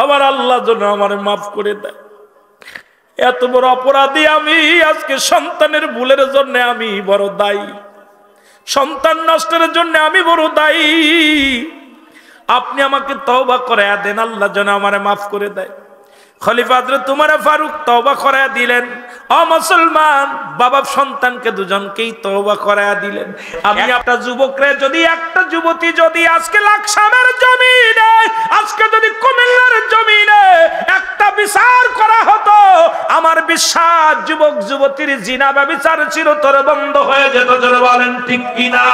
আমার আল্লাহ যেন আমার মাফ করে দেয়। এত বড় অপরাধী আমি, আজকে সন্তানের ভুলের জন্য আমি বড় দায়ী, সন্তান নষ্টের জন্য আমি বড় দায়ী। আপনি আমাকে তওবা করায়া দেন, আল্লাহ যেন আমারে মাফ করে দেয়। খলিফা হযরত উমর ফারুক তওবা করায়া দিলেন। ও মুসলমান, বাবা সন্তানকে দুজনকেই তওবা করায়া দিলেন। আমি একটা যুবকরে, যদি একটা যুবতী যদি আজকে লাকসামের জমিনে, আজকে যদি কুমিল্লার জমিনে একটা বিচার করা হতো, আমার বিশ্বাস যুবক যুবতীর জিনা ব্যভিচার চিরতরে বন্ধ হয়ে যেত। জোরে বলেন ঠিক কিনা?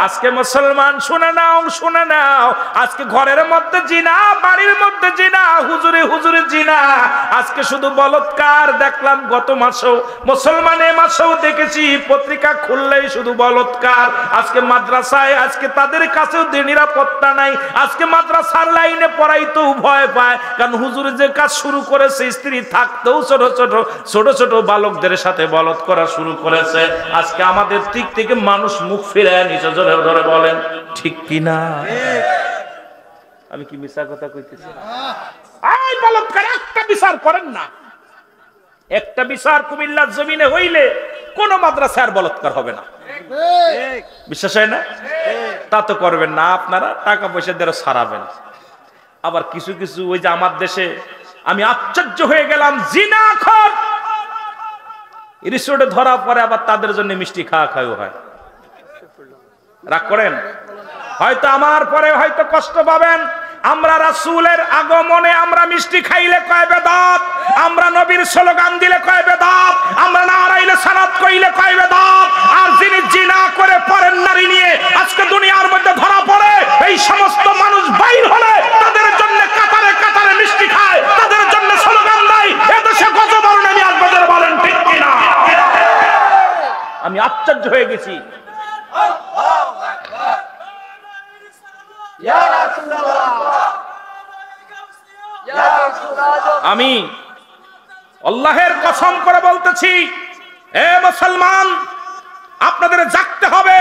আজকে মুসলমান শুনে নাও, শুনে নাও, আজকে ঘরের মধ্যে জিনা, বাড়ির মধ্যে জিনা, হুজুরে হুজুরে জিনা। আজকে শুধু বলৎকার দেখলাম গত মাসেও, মুসলমান এ মাসেও দেখেছি, পত্রিকা খুললেই শুধু বলৎকার। আজকে মাদ্রাসায়, আজকে তাদের কাছেও নিরাপত্তা নাই। আজকে মাদ্রাসার লাইনে পড়াইতেও ভয় পায়, কারণ হুজুর যে কাজ শুরু করেছে, স্ত্রী থাকতেও ছোট ছোট ছোট ছোট বালকদের সাথে বলৎ করা শুরু করেছে। আজকে আমাদের দিক থেকে মানুষ মুখ ফিরায় নিচে। জোরে ধরে বলেন ঠিক কিনা? আমি কি মিছা কথা কইতেছি? এই বলৎকার একটা বিচার করেন না। একটা বিচার কুমিল্লার জমিনে হইলে কোন মাদ্রাসার বলৎকার হবে না। বিশ্বাস হয় না? তা তো করবেন না, আপনারা টাকা পয়সা দিয়ে সারাবেন। আবার কিছু কিছু, ওই যে আমার দেশে আমি আশ্চর্য হয়ে গেলাম, জিনাখোর রিসোর্টে ধরা পড়ে, আবার তাদের জন্য মিষ্টি খাওয়া খাওয়া হয়। রাগ করেন? হয়তো আমার পরে হয়তো কষ্ট পাবেন। আমরা রাসূলের আগমনে আমরা মিষ্টি খাইলে কয় বেদাত, আমরা নবীর স্লোগান দিলে কয় বেদাত, আমরা নারাইলে সালাত কইলে কয় বেদাত। আর যিনি জিনা করে পরের নারী নিয়ে আজকে দুনিয়ার মধ্যে ধরা পড়ে, এই সমস্ত মানুষ বাইর হলে তাদের জন্য কাতারে কাতারে মিষ্টি খায়, তাদের জন্য স্লোগান দেয়, এদেশে গজব আর নেমে আসবে। বলেন ঠিক কিনা? আমি আশ্চর্য হয়ে গেছি। আমি আল্লাহের কসম করে বলতেছি, এ মুসলমান, আপনাদের জাগতে হবে,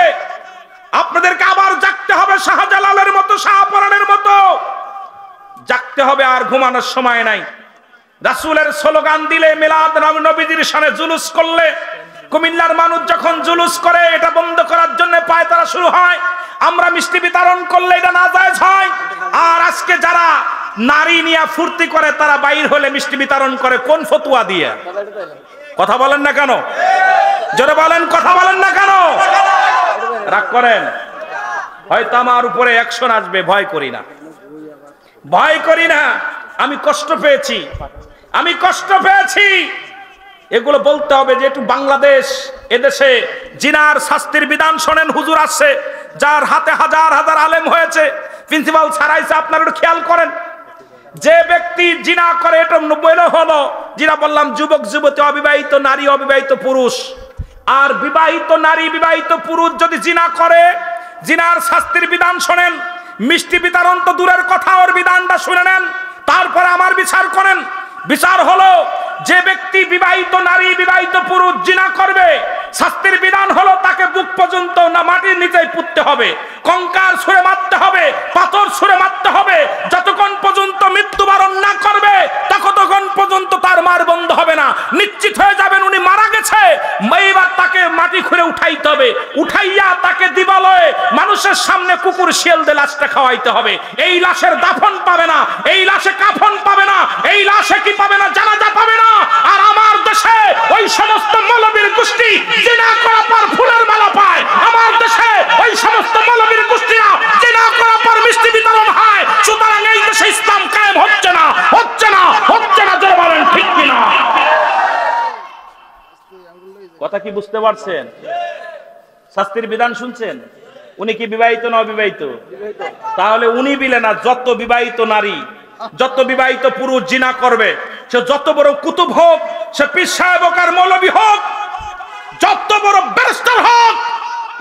আপনাদেরকে আবার জাগতে হবে, শাহজালালের মতো, শাহপরানের মতো জাগতে হবে। আর ঘুমানোর সময় নাই। রাসূলের স্লোগান দিলে, মিলাদ নবীজির শানে জুলুস করলে, কুমিল্লার মানুষ যখন জুলুস করে, এটা বন্ধ করার জন্য পায়তারা শুরু হয়। আমরা মিষ্টি বিতরণ করলে এটা নাজায়েজ হয়। আর আজকে যারা নারী নিয়ে ফুর্তি করে, তারা বাইর হলে মিষ্টি বিতরণ করে কোন ফতুয়া দিয়ে? কথা বলেন না কেন? জোরে বলেন, কথা বলেন না কেন? রাগ করেন? হয়তো আমার উপরে অ্যাকশন আসবে, ভয় করি না, ভয় করি না। আমি কষ্ট পেয়েছি, আমি কষ্ট পেয়েছি। এগুলো বলতে হবে যে একটু বাংলাদেশ, এদেশে জিনার শাস্তির বিধান শোনেন। হুজুর আসছে, যার হাতে হাজার হাজার আলেম হয়েছে, প্রিন্সিপাল ছাড়াইছে। আপনারা একটু খেয়াল করেন, যে ব্যক্তি জিনা করে, এটা হলো জিনা বললাম যুবক যুবতী, অবিবাহিত নারী, অবিবাহিত পুরুষ। আর বিবাহিত নারী, বিবাহিত পুরুষ যদি জিনা করে, জিনার শাস্তির বিধান শোনেন। মিষ্টি বিতরণ তো দূরের কথা, ওর বিধানটা শুনে নেন, তারপরে আমার বিচার করেন। বিচার হলো, যে ব্যক্তি বিবাহিত নারী, বিবাহিত পুরুষ জিনা করবে, শাস্তির বিধান হলো তাকে বুক পর্যন্ত না মাটির নিচে পুঁততে হবে, কঙ্কার ছুঁড়ে মারতে হবে, পাথর ছুঁড়ে মারতে হবে। যতক্ষণ পর্যন্ত মৃত্যুবরণ না করবে, ততক্ষণ পর্যন্ত তার মার বন্ধ হবে না। নিশ্চিত হয়ে যাবেন উনি মারা গেছে, এইবার তাকে মাটি খুঁড়ে উঠাইতে হবে। উঠাইয়া তাকে দিবালয়ে মানুষের সামনে কুকুর শিয়াল দিয়ে লাশটা খাওয়াইতে হবে। এই লাশের দাফন পাবে না, এই লাশে কাফন পাবে না, এই লাশে কি পাবে না? জানাজা পাবে না। আর আমার দেশে ওই সমস্ত মৌলবীর গোষ্ঠী জিনা করার পর ফুলের মালা পায়। আমার দেশে ওই সমস্ত মৌলবীর গোষ্ঠীরা জিনা করার পর মিষ্টি বিতরণ হয়। সুতরাং এই দেশে ইসলাম কায়েম হচ্ছে না, হচ্ছে না, হচ্ছে না। জোরে বলেন ঠিক কিনা? কথা কি বুঝতে পারছেন? শাস্তির বিধান শুনছেন? উনি কি বিবাহিত না অবিবাহিত? তাহলে উনি বিলে না, যত বিবাহিত নারী, যত বিবাহিত পুরুষ জিনা করবে, সে যত বড় কুতুব হোক, সে পীর সাহেব হোক আর মৌলবী হোক, যত বড় ব্যারিস্টার হোক,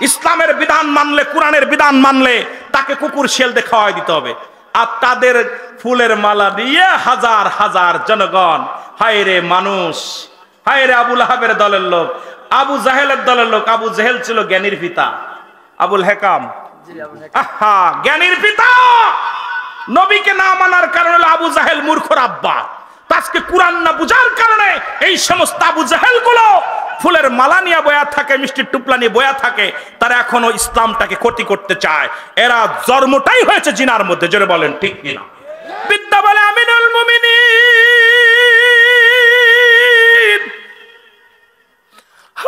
ইসলামের বিধান মানলে, কোরআনের বিধান মানলে তাকে কুকুর শিয়াল দিয়ে খাওয়াই দিতে হবে। আর তাদের ফুলের মালা দিয়ে হাজার হাজার জনগণ, হায় রে মানুষ, হায় রে আবুল আহাবের দলের লোক, আবু জাহেলের দলের লোক। আবু জাহেল ছিল জ্ঞানীর পিতা, আবুল হেকাম, আহা জ্ঞানীর পিতা। নবীকে না মানার কারণে হলো আবু জাহেল মূর্খর আব্বা। আজকে কোরআন না বুঝার কারণে এই সমস্ত আবু জাহেল গুলো ফুলের মালা নিয়ে বয়া থাকে, মিষ্টির টুপলা নিয়ে বয়া থাকে, তারা এখনো ইসলামটাকে ক্ষতি করতে চায়। এরা জন্মটাই হয়েছে জিনার মধ্যে। জোরে বলেন ঠিক কিনা? বিদ্যা বলে আমিনুল মুমিনিন,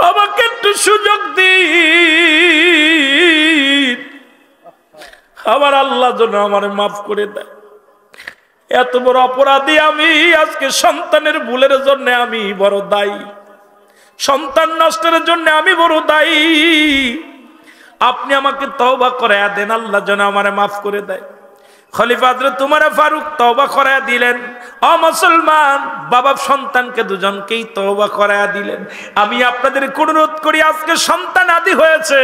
আমাকে একটু সুযোগ দিন, আমার আল্লাহ যেন আমার মাফ করে দেয়। এত বড় অপরাধী আমি, আজকে সন্তানের ভুলের জন্য আমি বড় দায়ী, সন্তান নষ্টের জন্য আমি বড় দায়ী। আপনি আমাকে তওবা করায়া দেন, আল্লাহ যেন আমারে মাফ করে দেয়। খলিফা হযরত উমর ফারুক তওবা করায়া দিলেন। ও মুসলমান, বাবা সন্তানকে দুজনকেই তওবা করায়া দিলেন। আমি আপনাদের অনুরোধ করি, আজকে সন্তান আদি হয়েছে,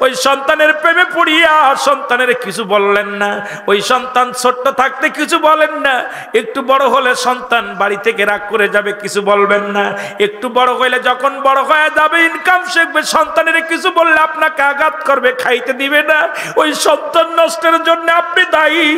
ওই সন্তানের প্রেমে পড়িয়া সন্তানের কিছু বললেন না। ওই সন্তান ছোট্ট থাকতে কিছু বলেন না, একটু বড় হলে সন্তান বাড়ি থেকে রাগ করে যাবে, কিছু বলবেন না। একটু বড় হইলে, যখন বড় হয়ে যাবে, ইনকাম শিখবে, সন্তানের কিছু বললে আপনাকে আঘাত করবে, খাইতে দিবে না। ওই সন্তান নষ্টের জন্য আপনি দায়ী।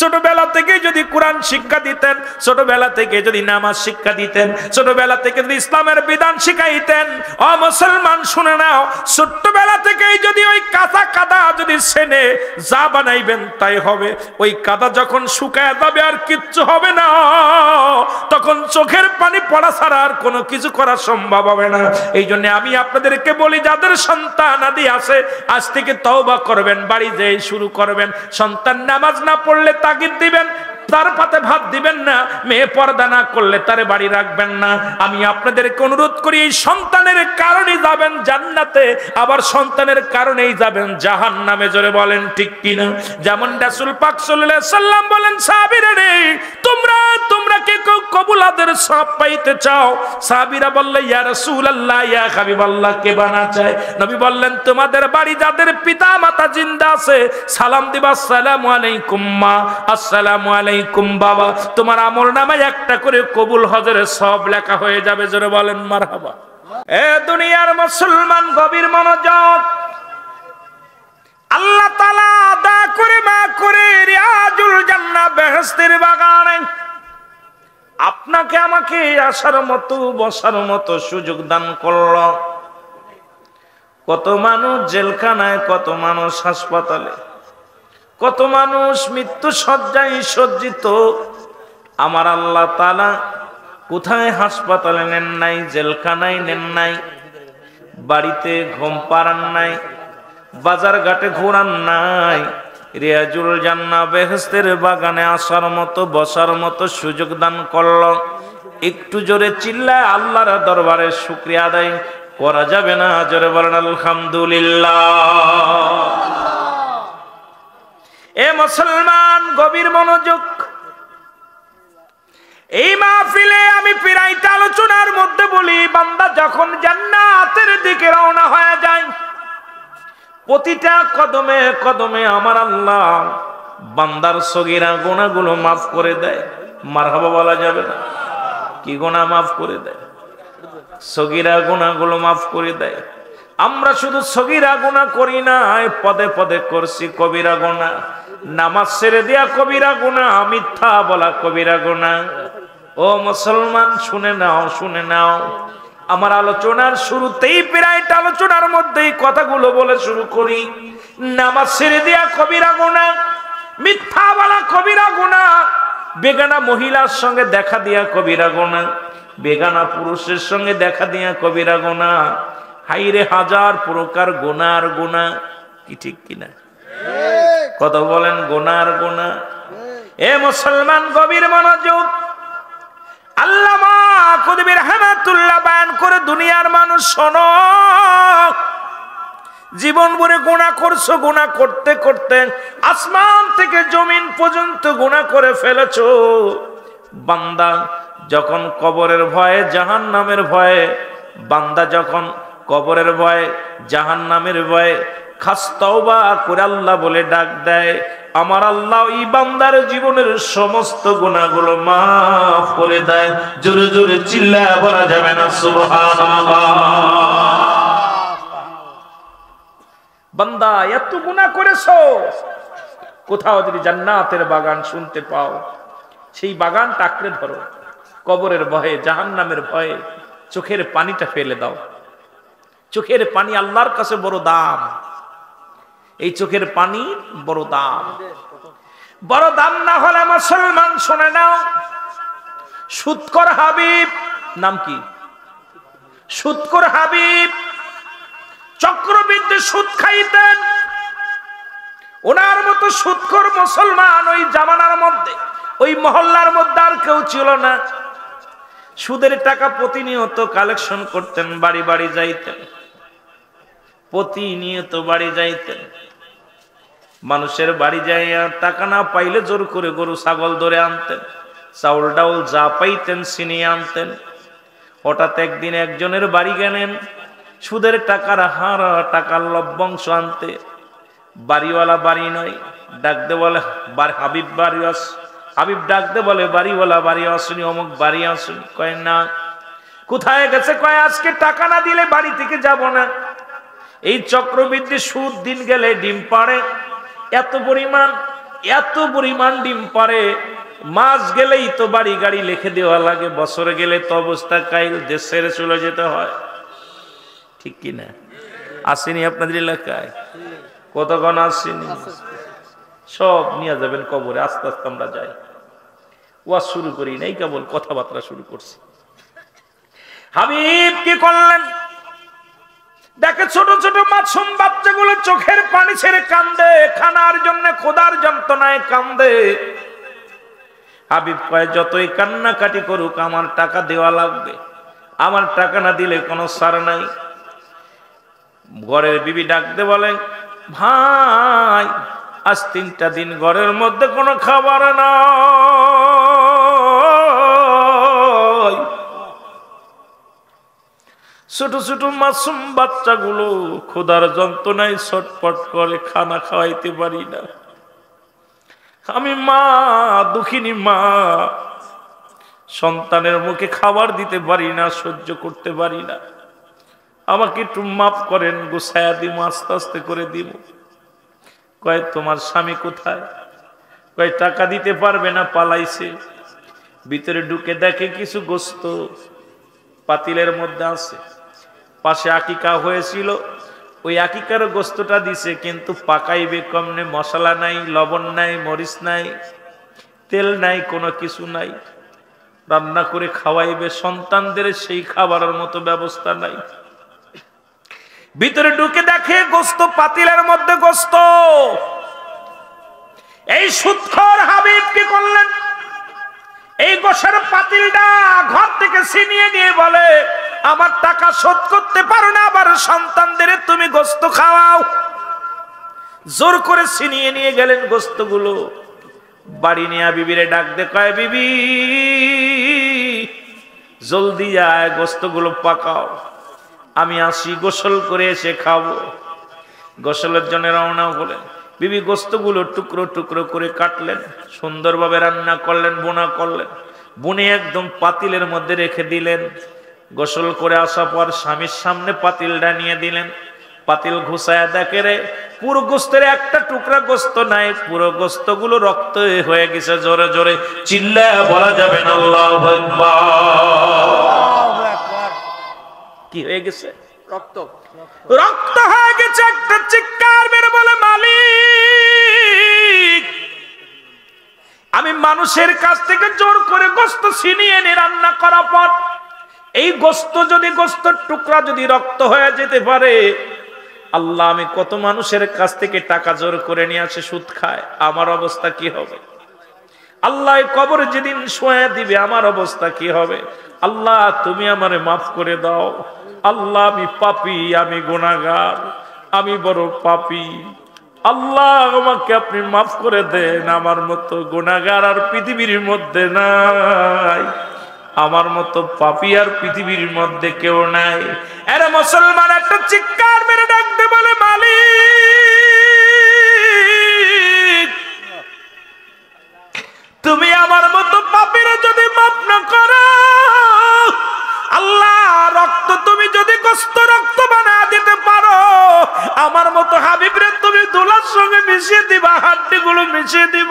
ছোটবেলা থেকে যদি কোরআন শিক্ষা দিতেন, ছোটবেলা থেকে যদি নামাজ শিক্ষা দিতেন, ছোটবেলা থেকে যদি ইসলামের বিধান শিখাইতেন, ও মুসলমান শুনে নাও, ছোট্টবেলা থেকেই যদি ওই কাঁচা কাদা যদি সেনে যা বানাইবেন তাই হবে। ওই কাদা যখন শুকায় যাবে আর কিচ্ছু হবে না, তখন চোখের পানি পড়া ছাড়া আর কোনো কিছু করা সম্ভব হবে না। এই জন্য আমি আপনাদেরকে বলি, যাদের সন্তান আদি আছে, আজ থেকে তওবা করবেন, বাড়ি যেয়ে শুরু করবেন। সন্তান নামাজ না পড়লে তাগিদ দিবেন, তার পাতে ভাত দিবেন না। মেয়ে পর্দা না করলে তারে বাড়ি রাখবেন না। আমি আপনাদেরকে অনুরোধ করি, এই সন্তানের কারণেই যাবেন জান্নাতে, আবার সন্তানের কারণেই যাবেন জাহান্নামে। জোরে বলেন ঠিক কিনা? যেমন রাসূল পাক সাল্লাল্লাহু আলাইহি সাল্লাম বলেন, সাহাবীরা রে, তোমরা কে কবুলাদের সব পাইতে চাও? সাহাবীরা বলল, ইয়া রাসূলুল্লাহ, ইয়া হাবিবাল্লাহ, কে বানা চায়? নবী বললেন, তোমাদের বাড়ি যাদের পিতা মাতা জিন্দা আছে, সালাম দিবা, আসসালামু আলাইকুম মা, আসসালামু আলাইকুম বাবা। তোমার আমলনামায় একটা করে কবুল হজের সব লেখা হয়ে যাবে। জোরে বলেন মারহাবা। এ দুনিয়ার মুসলমান, গভীর মনোযোগ। আল্লাহ তাআলা আদা করে মা করে রিয়াজুল জান্নাহ, বেহেশতের বাগানে আপনাকে আমাকে আসার মতো বসার মতো সুযোগ দান করল। কত মানুষ জেলখানায়, কত মানুষ হাসপাতালে, কত মানুষ মৃত্যু শয্যায় সজ্জিত। আমার আল্লাহ তাআলা কোথায় হাসপাতালে নেন নাই, জেলখানায় নেন নাই, বাড়িতে ঘুম পাড়ান নাই, বাজার ঘাটে ঘোরান নাই, রিয়াজুল জান্নাহ বেহেশতের বাগানে আসার মতো বসার মতো সুযোগ দান করল। একটু জোরে চিল্লায় আল্লাহর দরবারে শুকরিয়া আদায় করা যাবে না? জোরে বলেন আলহামদুলিল্লাহ। এ মুসলমান, গভীর মনোযোগ। এই মাহফিলে আমি প্রায়টা আলোচনার মধ্যে বলি, বান্দা যখন জান্নাতের দিকে রওনা হয়ে যায়, প্রতিটা কদমে কদমে আমার আল্লাহ বান্দার সগীরা গুনাহগুলো মাফ করে দেয়। মারহাবা বলা যাবে না? কি গুনাহ মাফ করে দেয়? সগীরা গুনাহগুলো মাফ করে দেয়। আমরা শুধু সগীরা গুনাহ করি না, পদে পদে করছি কবিরা গুনাহ। নামাজ ছেড়ে দেয়া কবিরা গুনাহ, মিথ্যা বলা কবিরা গুনাহ। ও মুসলমান, শুনে নাও, শুনে নাও। আমার আলোচনার শুরুতেই, প্রায় আলোচনার মধ্যেই কথাগুলো বলে শুরু করি। নামাজ ছেড়ে দেয়া কবিরা গুনাহ, মিথ্যা বলা কবিরা গুনাহ, বেগানা মহিলার সঙ্গে দেখা দিয়া কবিরা গুনাহ, বেগানা পুরুষের সঙ্গে দেখা দিয়া কবিরা গুনাহ। হাইরে হাজার প্রকার গুনার গুনাহ, কি ঠিক কিনা? কত বলেন গুনার গুনাহ। এ মুসলমান, গভীর মনোযোগ। আল্লামা কুতুবী রাহমাতুল্লাহ বয়ান করে, দুনিয়ার মানুষ শোনো, জীবন ভরে গুনাহ করছো, গুনাহ করতে করতে আসমান থেকে জমিন পর্যন্ত গুনাহ করে ফেলেছো। বান্দা যখন কবরের ভয়ে, জাহান্নামের ভয়ে, বান্দা যখন কবরের ভয়ে, জাহান্নামের ভয়ে খাস তওবা করে আল্লাহ বলে ডাক দেয়, আমার আল্লাহ এই বান্দার জীবনের সমস্ত গুনাহগুলো মাফ করে দেয়। জোরে জোরে চিল্লায়া বলা যাবে না সুবহানাল্লাহ? বান্দা এত গুনাহ করেছো, কোথাও যদি জান্নাতের বাগান শুনতে পাও, সেই বাগানটা আঁকড়ে ধরো। কবরের ভয়ে, জাহান্নামের ভয়ে চোখের পানিটা ফেলে দাও। চোখের পানি আল্লাহর কাছে বড় দাম। এই চোখের পানি বড় দাম। বড় দাম না হলে মুসলমান শুনে নাও, সুদখোর হাবিব, নাম কি? সুদখোর হাবিব চক্রবৃদ্ধি সুদ খাইতেন। ওনার মতো সুদখোর মুসলমান ওই জামানার মধ্যে, ওই মহল্লার মধ্যে আর কেউ ছিল না। সুদের টাকা প্রতিনিয়ত কালেকশন করতেন, বাড়ি বাড়ি যাইতেন, প্রতিনিয়ত বাড়ি যাইতেন। মানুষের বাড়ি যাইয়া টাকা না পাইলে জোর করে গরু ছাগল ধরে আনতেন, চাউল ডাউল যা পাইতেন ছিনিয়ে আনতেন। হঠাৎ একদিন একজনের বাড়ি গেলেন, সুদের টাকার হারা টাকার লভ্যাংশ আনতে। বাড়িওয়ালা বাড়ি নয়, ডাকতে বলে হাবিব বাড়ি আস। হাবিব ডাকতে বলে বাড়িওয়ালা বাড়ি আসুনি, অমুক বাড়ি আসুনি। কয় না। কোথায় গেছে? কয় আজকে টাকা না দিলে বাড়ি থেকে যাব না। এই চক্রবৃদ্ধি সুদ দিন গেলে ডিম পাড়ে, এত পরিমাণ ডিম পাড়ে। মাস গেলেই তো বাড়ি গাড়ি লিখে দেওয়া লাগে, বছরে গেলে তো অবস্থা কাইল, দেশ ছেড়ে চলে যেতে হয়। ঠিক কিনা? আসেনি আপনাদের এলাকায়? কতক্ষণ আসেনি? সব নিয়ে যাবেন কবরে। আস্তে আস্তে আমরা যাই, ওয়াজ শুরু করি নাই, কেবল কথাবার্তা শুরু করছি। হাবিব কি করলেন? দেখে ছোট ছোট মাসুম বাচ্চাগুলো চোখের পানি ছেড়ে কান্দে, খানার জন্য খোদার যন্ত্রণায় কান্দে। হাবিব কয় যতই কান্নাকাটি করুক আমার টাকা দেওয়া লাগবে, আমার টাকা না দিলে কোনো সার নাই। ঘরের বিবি ডাকতে বলেন ভাই আজ 3টা দিন ঘরের মধ্যে কোনো খাবার নাই। ছোট ছোট মাসুম বাচ্চাগুলো খোদার যন্ত্রণায় ছটফট করে, খানা খাওয়াইতে পারি না। আমি মা, দুঃখিনী মা, সন্তানের মুখে খাবার দিতে পারি না, সহ্য করতে পারি না। আমাকে একটু মাফ করেন, গুছায়া দিব, আস্তে আস্তে করে দিব। কয় তোমার স্বামী কোথায়? কয় টাকা দিতে পারবে না, পালাইছে। ভিতরে ঢুকে দেখে কিছু গোস্ত পাতিলের মধ্যে আছে। পাশে আকিকা হয়েছিল, ওই আকিকার গোস্তটা দিছে, কিন্তু পাকাইবে কমনে, মশলা নাই, লবণ নাই, মরিচ নাই, তেল নাই, কোনো কিছু নাই। রান্না করে খাওয়াইবে সন্তানদের, সেই খাবারের মতো ব্যবস্থা নাই। ভিতরে ঢুকে দেখে গোস্ত, পাতিলের মধ্যে গোস্ত। এই সুদখোর হাবিব কি করলেন? এই গোশের পাতিলটা ঘর থেকে ছিনিয়ে নিয়ে বলে আমার টাকা শোধ করতে পারো না, আবার সন্তানদের তুমি গোস্ত খাওয়াও। জোর করে ছিনিয়ে নিয়ে গেলেন গোস্তগুলো। বাড়ি নিয়ে বিবিরে ডাক দে, কয় বিবি জলদি আয়, গোস্তগুলো পাকাও, আমি আসি, গোসল করে এসে খাবো। গোসলের জন্য রওনা হলেন। বিবি গোস্তগুলো টুকরো টুকরো করে কাটলেন, সুন্দরভাবে রান্না করলেন, বোনা করলেন, বুনে একদম পাতিলের মধ্যে রেখে দিলেন। গোসল করে আসা পর স্বামীর সামনে পাতিলটা নিয়ে দিলেন। পাতিল ঘুষায় দেখে রে পুরো গোস্তের একটা টুকরা গোস্ত নাই, পুরো গোস্তগুলো রক্ত হয়ে গেছে। জোরে জোরে চিল্লায়া বলা যাবে না আল্লাহু আকবার। কি হয়ে গেছে? রক্ত, রক্ত হয়ে গেছে। একটা চিৎকার মেরে বলে মালিক, আমি মানুষের কাছ থেকে জোর করে গোস্ত ছিনিয়ে এনে রান্না করার পর এই গোস্ত যদি, গোস্তের টুকরা যদি রক্ত হয়ে যেতে পারে, আল্লাহ আমি কত মানুষের কাছ থেকে টাকা জোর করে নিয়ে আসে সুদ খায়, আমার অবস্থা কি হবে? আল্লাহ কবরে যেদিন শোয়া দিবে আমার অবস্থা কি হবে? আল্লাহ তুমি আমারে মাফ করে দাও। আল্লাহ আমি পাপী, আমি গুনাহগার, আমি বড় পাপী। আল্লাহ আমাকে আপনি মাফ করে দেন। আমার মতো গুনাহগার আর পৃথিবীর মধ্যে নাই, আমার মতো পাপী আর পৃথিবীর মধ্যে কেউ নাই। আরে মুসলমান একটা চিৎকার মেরে ডাকতে বলে মালিক, তুমি আমার মতো পাপীর যদি মাফ না করো, আল্লাহ রক্ত তুমি যদি গোস্ত রক্ত বানা দিতে পারো, আমার মতো হাবিবরে তুমি দুলার সঙ্গে মিশিয়ে দিবা, হাড্ডিগুলো মিশিয়ে দিব।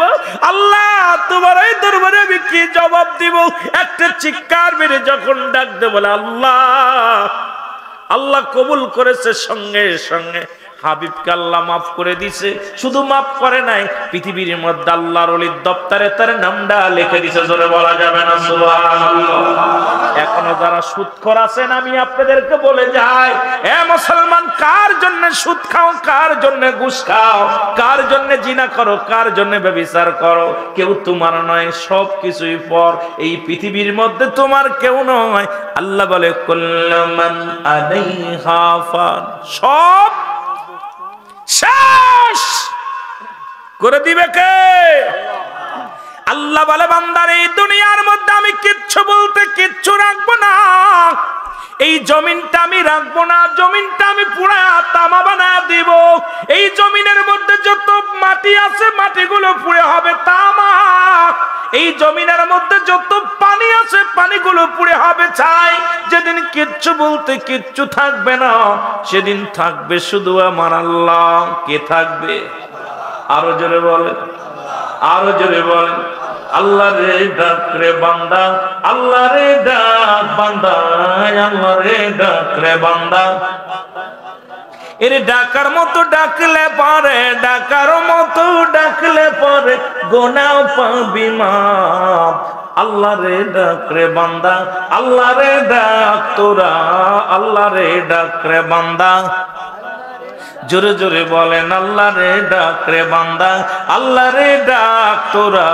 আল্লাহ তোমার এই দরবারে আমি কি জবাব দিব? একটা চিৎকার মেরে যখন ডাক দে বলে আল্লাহ, আল্লাহ কবুল করেছে, সঙ্গে সঙ্গে হাবিবকে আল্লাহ মাফ করে দিছে। শুধু মাফ করে নাই, পৃথিবীর মধ্যে আল্লাহর ওলির দপ্তরে তার নামটা লিখে দিছে। জোরে বলা যাবে না সুবহানাল্লাহ। এখনো যারা সুদখোর আছেন, আমি আপনাদেরকে বলে যাই, এ মুসলমান, কার জন্য সুদ খাও, কার জন্য ঘুষ খাও, কার জন্য জিনা করো, কার জন্য ব্যভিচার করো, কেউ তোমার নয়, সব কিছুই পর। এই পৃথিবীর মধ্যে তোমার কেউ নয়। আল্লাহ বলে কুল্লু মান আলাইহা ফান, সব শেষ করে দিবে কে? আল্লাহ বলে বান্দার এই দুনিয়ার মধ্যে আমি কিচ্ছু বলতে কিচ্ছু রাখবো না। এই জমিনটা আমি রাখবো না, জমিনটা আমি পুরা তামা বানায় দিব। এই জমিনের মধ্যে যত মাটি আছে মাটিগুলো পুড়ে হবে তামা। এই জমিনের মধ্যে যত পানি আছে পানিগুলো পুড়ে হবে ছাই। যেদিন কিচ্ছু বলতে কিচ্ছু থাকবে না, সেদিন থাকবে শুধু আমার আল্লাহ। কে থাকবে? আরো জোরে বলেন, আরো জোরে বলেন। আল্লাহ রে ডাক রে বান্দা, আল্লাহ রে ডাক বান্দা, আল্লাহ রে ডাক রে বান্দা। এর ডাকার মতো ডাকলে পারে, ডাকার মতো ডাকলে পারে, গোনাও পাবি মাপ। আল্লাহ রে ডাক রে বান্দা, আল্লাহ রে ডাক তোরা, আল্লাহ রে ডাক রে বান্দা। জোরে জোরে বলেন আল্লাহ রে ডাক রে বান্দা, আল্লাহ রে ডাক তোরা,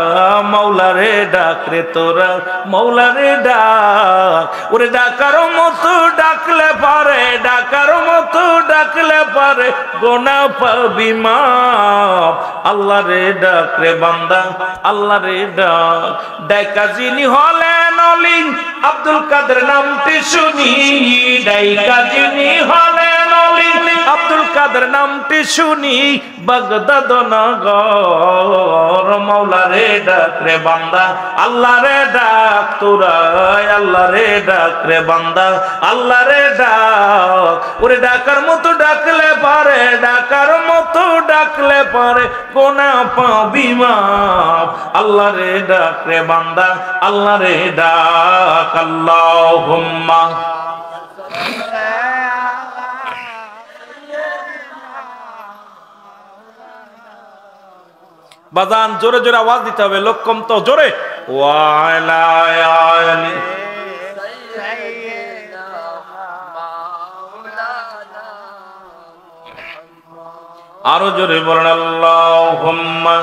মাওলা রে ডাক রে তোরা, মাওলা রে ডাক। ওরে ডাকার মতো ডাকলে পারে, ডাকার মতো ডাকলে পারে, গোনা পাবি মাপ। আল্লাহ রে ডাক রে বান্দা, আল্লাহ রে ডাক। ডাকা যিনি হলেন অলি, আব্দুল কাদের নামটি শুনি। ডাকা যিনি হলেন অলি, আব্দুল কাদের নামটি শুনি। বাগদাদ নগর, মাওলা রে ডাক রে বান্দা, আল্লাহ রে ডাক তোরা, আল্লাহ রে ডাক রে বান্দা, আল্লাহ রে ডাক। ওরে ডাকার মতো ডাকলে পারে, ডাকার মতো ডাকলে পারে, গোনা পাবি মাপ। আল্লাহ রে ডাক রে বান্দা, আল্লাহ রে ডাক। আল্লাহুম্মা বাজান, জোরে জোরে আওয়াজ দিতে হবে, লোক কম তো, জোরে। আরো জোরে বলেন আল্লাহুম্মা।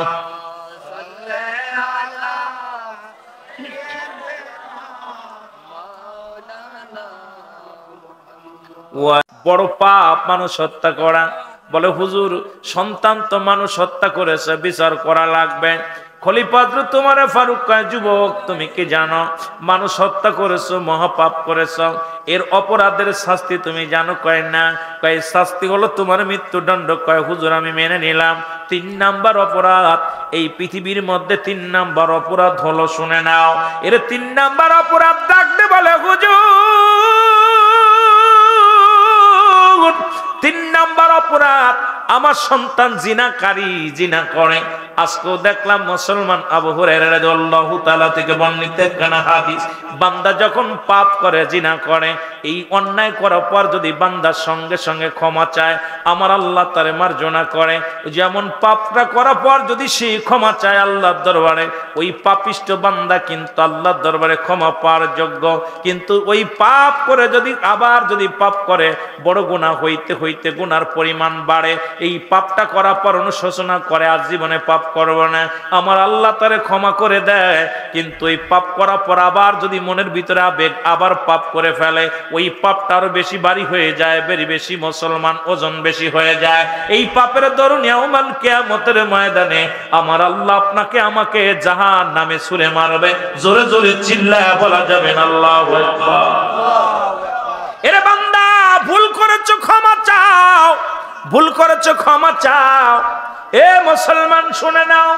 বড় পাপ মানুষ হত্যা করা। বলে হুজুর, সন্তান তো মানুষ হত্যা করেছে, বিচার করা লাগবে। খলিফাত তোমার ফারুক কয়, যুবক তুমি কি জানো মানুষ হত্যা করেছো, মহাপাপ করেছো, এর অপরাধের শাস্তি তুমি জানো? কয় না। কয় শাস্তি হলো তোমার মৃত্যুদণ্ড। কয় হুজুর আমি মেনে নিলাম। 3 নাম্বার অপরাধ, এই পৃথিবীর মধ্যে 3 নাম্বার অপরাধ হলো, শুনে নাও। এর 3 নাম্বার অপরাধ ডাকতে বলে হুজুর 3 নাম্বার অপরাধ, আমার সন্তান জিনাকারী, জিনা করে। আজকেও দেখলাম মুসলমান আবু হুরায়রা রাদিয়াল্লাহু তাআলা থেকে বর্ণিত একখানা হাদিস, বান্দা যখন পাপ করে, জিনা করে, এই অন্যায় করার পর যদি বান্দার সঙ্গে সঙ্গে ক্ষমা চায়, আমার আল্লাহ তারে মার্জনা করে। যেমন পাপটা করার পর যদি সে ক্ষমা চায় আল্লাহর দরবারে, ওই পাপিষ্ট বান্দা কিন্তু আল্লাহর দরবারে ক্ষমা পাওয়ার যোগ্য। কিন্তু ওই পাপ করে যদি আবার যদি পাপ করে, বড় গুনাহ হইতে হইতে গুনার পরিমাণ বাড়ে। এই পাপটা করার পর অনুশোচনা করে, আজ জীবনে পাপ করব না, আমার আল্লাহ তারে ক্ষমা করে দেয়। কিন্তু এই পাপ করার পর আবার যদি মনের ভিতরে আবেগ আবার পাপ করে ফেলে, ওই পাপটা আরো বেশি ভারী হয়ে যায়, বেশি মুসলমান ওজন বেশি হয়ে যায়। এই পাপের দরুন ইয়াউমাল কিয়ামতের ময়দানে আমার আল্লাহ আপনাকে আমাকে জাহান্নামে ছুঁড়ে মারবে। জোরে জোরে চিল্লায়া বলা যাবে না আল্লাহু আকবার। এরে বান্দা, ভুল করেছো ক্ষমা চাও, ভুল করেছো ক্ষমা চাও। এ মুসলমান শুনে নাও,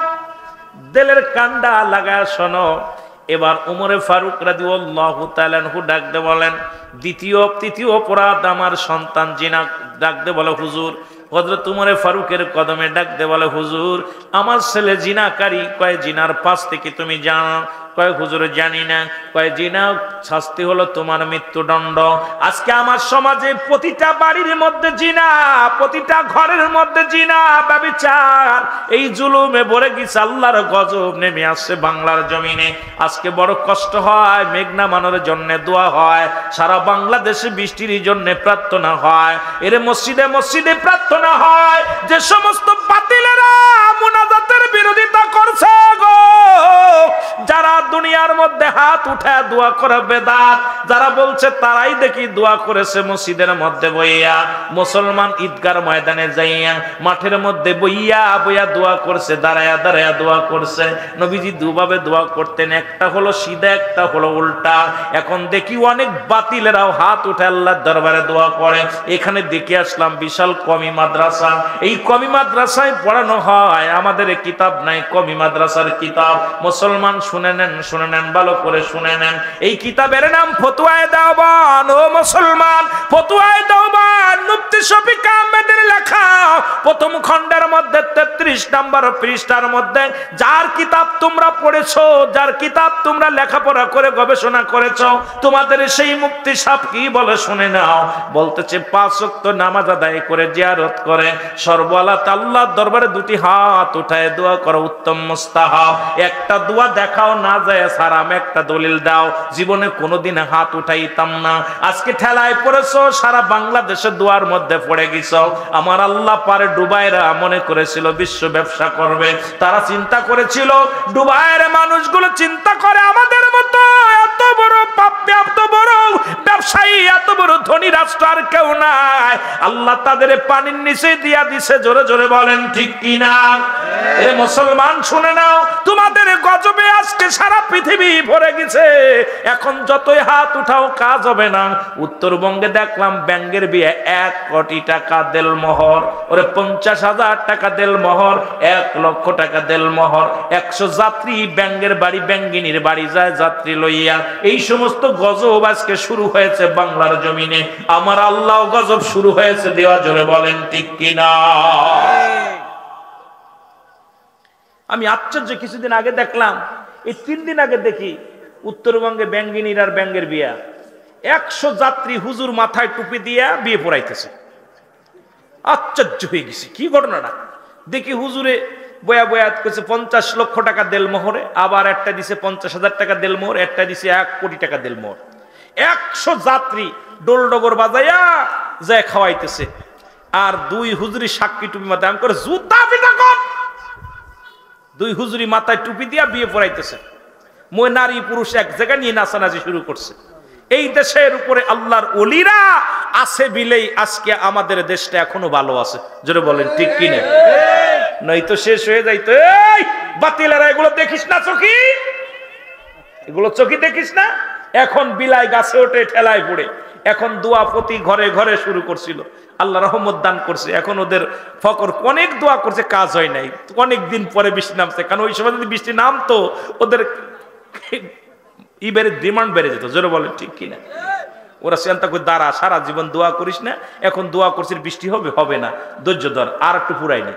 দিলের কান্ডা লাগায় শোনো। এবার উমরে ফারুক রাদিয়াল্লাহু তাআলা আনহু ডাকতে বলেন, তৃতীয় অপরাধ আমার সন্তান জিনা। ডাকতে বলে হুজুর, হযরত উমর ফারুকের কদমে ডাক দে বলে, হুজুর আমার ছেলে জিনাকারী। কয় জিনার পাশ থেকে তুমি জানো? কয় হুজুর জানি না। কয় জিনা শাস্তি হলো তোমার মৃত্যুদণ্ড। আজকে আমার সমাজে প্রতিটা বাড়ির মধ্যে জিনা, প্রতিটা ঘরের মধ্যে জিনা, ব্যভিচার, এই জুলুমে ভরে গেছে। আল্লাহর গজব নেমে আসছে বাংলার জমিনে। আজকে বড় কষ্ট হয়, মেঘনা মানের জন্য দোয়া হয়, সারা বাংলাদেশে বৃষ্টির জন্য প্রার্থনা হয়, এর মসজিদে মসজিদে প্রার্থনা হয়। যে সমস্ত বাতিলেরা মুনাজাতের বিরোধিতা করছে গো, যারা দুনিয়ার মধ্যে হাত উঠায় দোয়া করে বেদাত, যারা বলছে তারাই দেখি দোয়া করেছে মসজিদের মধ্যে বইয়া, মুসলমান ঈদগার ময়দানে যাইয়া মাঠের মধ্যে বইয়া বইয়া দোয়া করছে, দাঁড়ায়া দাঁড়ায়া দোয়া করছে। নবীজি দুভাবে দোয়া করতেন, একটা হলো সিধা, একটা হলো উল্টা। এখন দেখি অনেক বাতিলেরাও হাত উঠে আল্লাহর দরবারে দোয়া করে। এখানে দেখে আসলাম বিশাল কমি মাদ্রাসা, এই কমি মাদ্রাসায় পড়ানো হয়, আমাদের কিতাব নাই, কমি মাদ্রাসার কিতাব। মুসলমান শুনে নেন, শুনে নেন, ভালো করে শুনে নেন। এই কিতাবের নাম ফতুয়ায়ে দেওবান। ও মুসলমান, ফতুয়ায়ে দেওবান মুফতি শফিক আহমেদের লেখা, প্রথম খণ্ডের মধ্যে 33 নম্বর পৃষ্ঠার মধ্যে যার কিতাব তোমরা পড়েছো, যার কিতাব তোমরা লেখাপড়া করে গবেষণা করেছো, তোমাদের সেই মুফতি সাহেব কি বলে শুনে নাও। বলতেছে 5 ওয়াক্ত নামাজ আদায় করে, জিয়ারত করে, সর্বহালাত আল্লাহর দরবারে দুটি হাত উঠায় দোয়া করো উত্তম মুস্তাহাব। একটা দোয়া দেখাও না যায় সারাম, একটা দলিল দাও। জীবনে কোনোদিন হাত উঠাইতাম না, আজকে ঠেলায় পড়েছো, সারা বাংলাদেশে দোয়ার মধ্যে পড়ে গেছো। আমার আল্লাহ পারে ডুবাইরা মনে করেছিল বিশ্ব ব্যবসা করবে, তারা চিন্তা করেছিল, ডুবাইয়ের মানুষগুলো চিন্তা করে আমাদের মতো এত বড় পাপ্পে, এত বড় ব্যবসায়ী, এত বড় ধনী রাষ্ট্র আর কেউ নাই। আল্লাহ তাদের পানির নিচে দিয়া দিছে। জোরে জোরে বলেন ঠিক কিনা? এ মুসলমান শুনে নাও, তোমাদের গজবে আজকে সারা পৃথিবী ভরে গেছে। এখন যতই হাত উঠাও কাজ হবে না। উত্তরবঙ্গে দেখলাম ব্যাঙ্গের বিয়ে 1 কোটি টাকা দেল মোহর, ওরে 50,000 টাকা দেল মোহর, 1 লক্ষ টাকা দেল মোহর। 100 যাত্রী ব্যাঙ্গের বাড়ি, ব্যাঙ্গিনীর বাড়ি যায় যাত্রী লইয়া। এই সমস্ত গজব আজকে শুরু হয়েছে বাংলার জমিনে। আমার আল্লাহ গজব শুরু হয়েছে দেওয়া। জোরে বলেন ঠিক কিনা? আমি আশ্চর্য, কিছুদিন আগে দেখলাম, এই 3 দিন আগে দেখি উত্তরবঙ্গে ব্যাঙ্গিনীর আর ব্যাঙ্গের বিয়া, 100 যাত্রী হুজুর মাথায় টুপি দিয়া বিয়ে পড়াইতেছে। আশ্চর্য হয়ে গেছি, কি ঘটনাটা দেখি। হুজুরে বয়া বয়া করছে 50 লক্ষ টাকা দেল মোহরে, আবার একটা দিছে 50,000 টাকা দেল মোহর, একটা দিছে 1 কোটি টাকা দেল মোহর। 100 যাত্রী ডোল ডগর বাজাইয়া যায় খাওয়াইতেছে, আর 2 হুজুরি সাক্ষী টুপি মাথায়, আমি করে জুতা পিটা কর, 2 হুজুরি মাথায় টুপি দিয়া বিয়ে পড়াইতেছে। মই নারী পুরুষ এক জায়গায় নিয়ে নাচানাচি শুরু করছে। এই দেশের উপরে আল্লাহর ওলিরা আছে বিলেই আজকে আমাদের দেশটা এখনো ভালো আছে। জোরে বলেন ঠিক কিনা? নয়তো শেষ হয়ে যাইতো। এই বাতিলেরা এগুলো দেখিস না চোখি, এগুলো চোখি দেখিস না? এখন বিলাই গাছে ওঠে, ঠেলায় পড়ে। এখন দোয়া প্রতি ঘরে ঘরে শুরু করছিল, আল্লাহ রহমত দান করছে। এখন ওদের ফকর অনেক দোয়া করছে, কাজ হয় নাই। অনেক দিন পরে বৃষ্টি নামছে, কারণ ওই সময় যদি বৃষ্টি নামতো ওদের ইবের ডিমান্ড বেড়ে যেত। জোরে বলেন ঠিক কিনা? ওরা চিন্তা করে দাঁড়া, সারা জীবন দোয়া করিস না, এখন দোয়া করছিস বৃষ্টি হবে, হবে না, ধৈর্য ধর, আর একটু পুরাই না।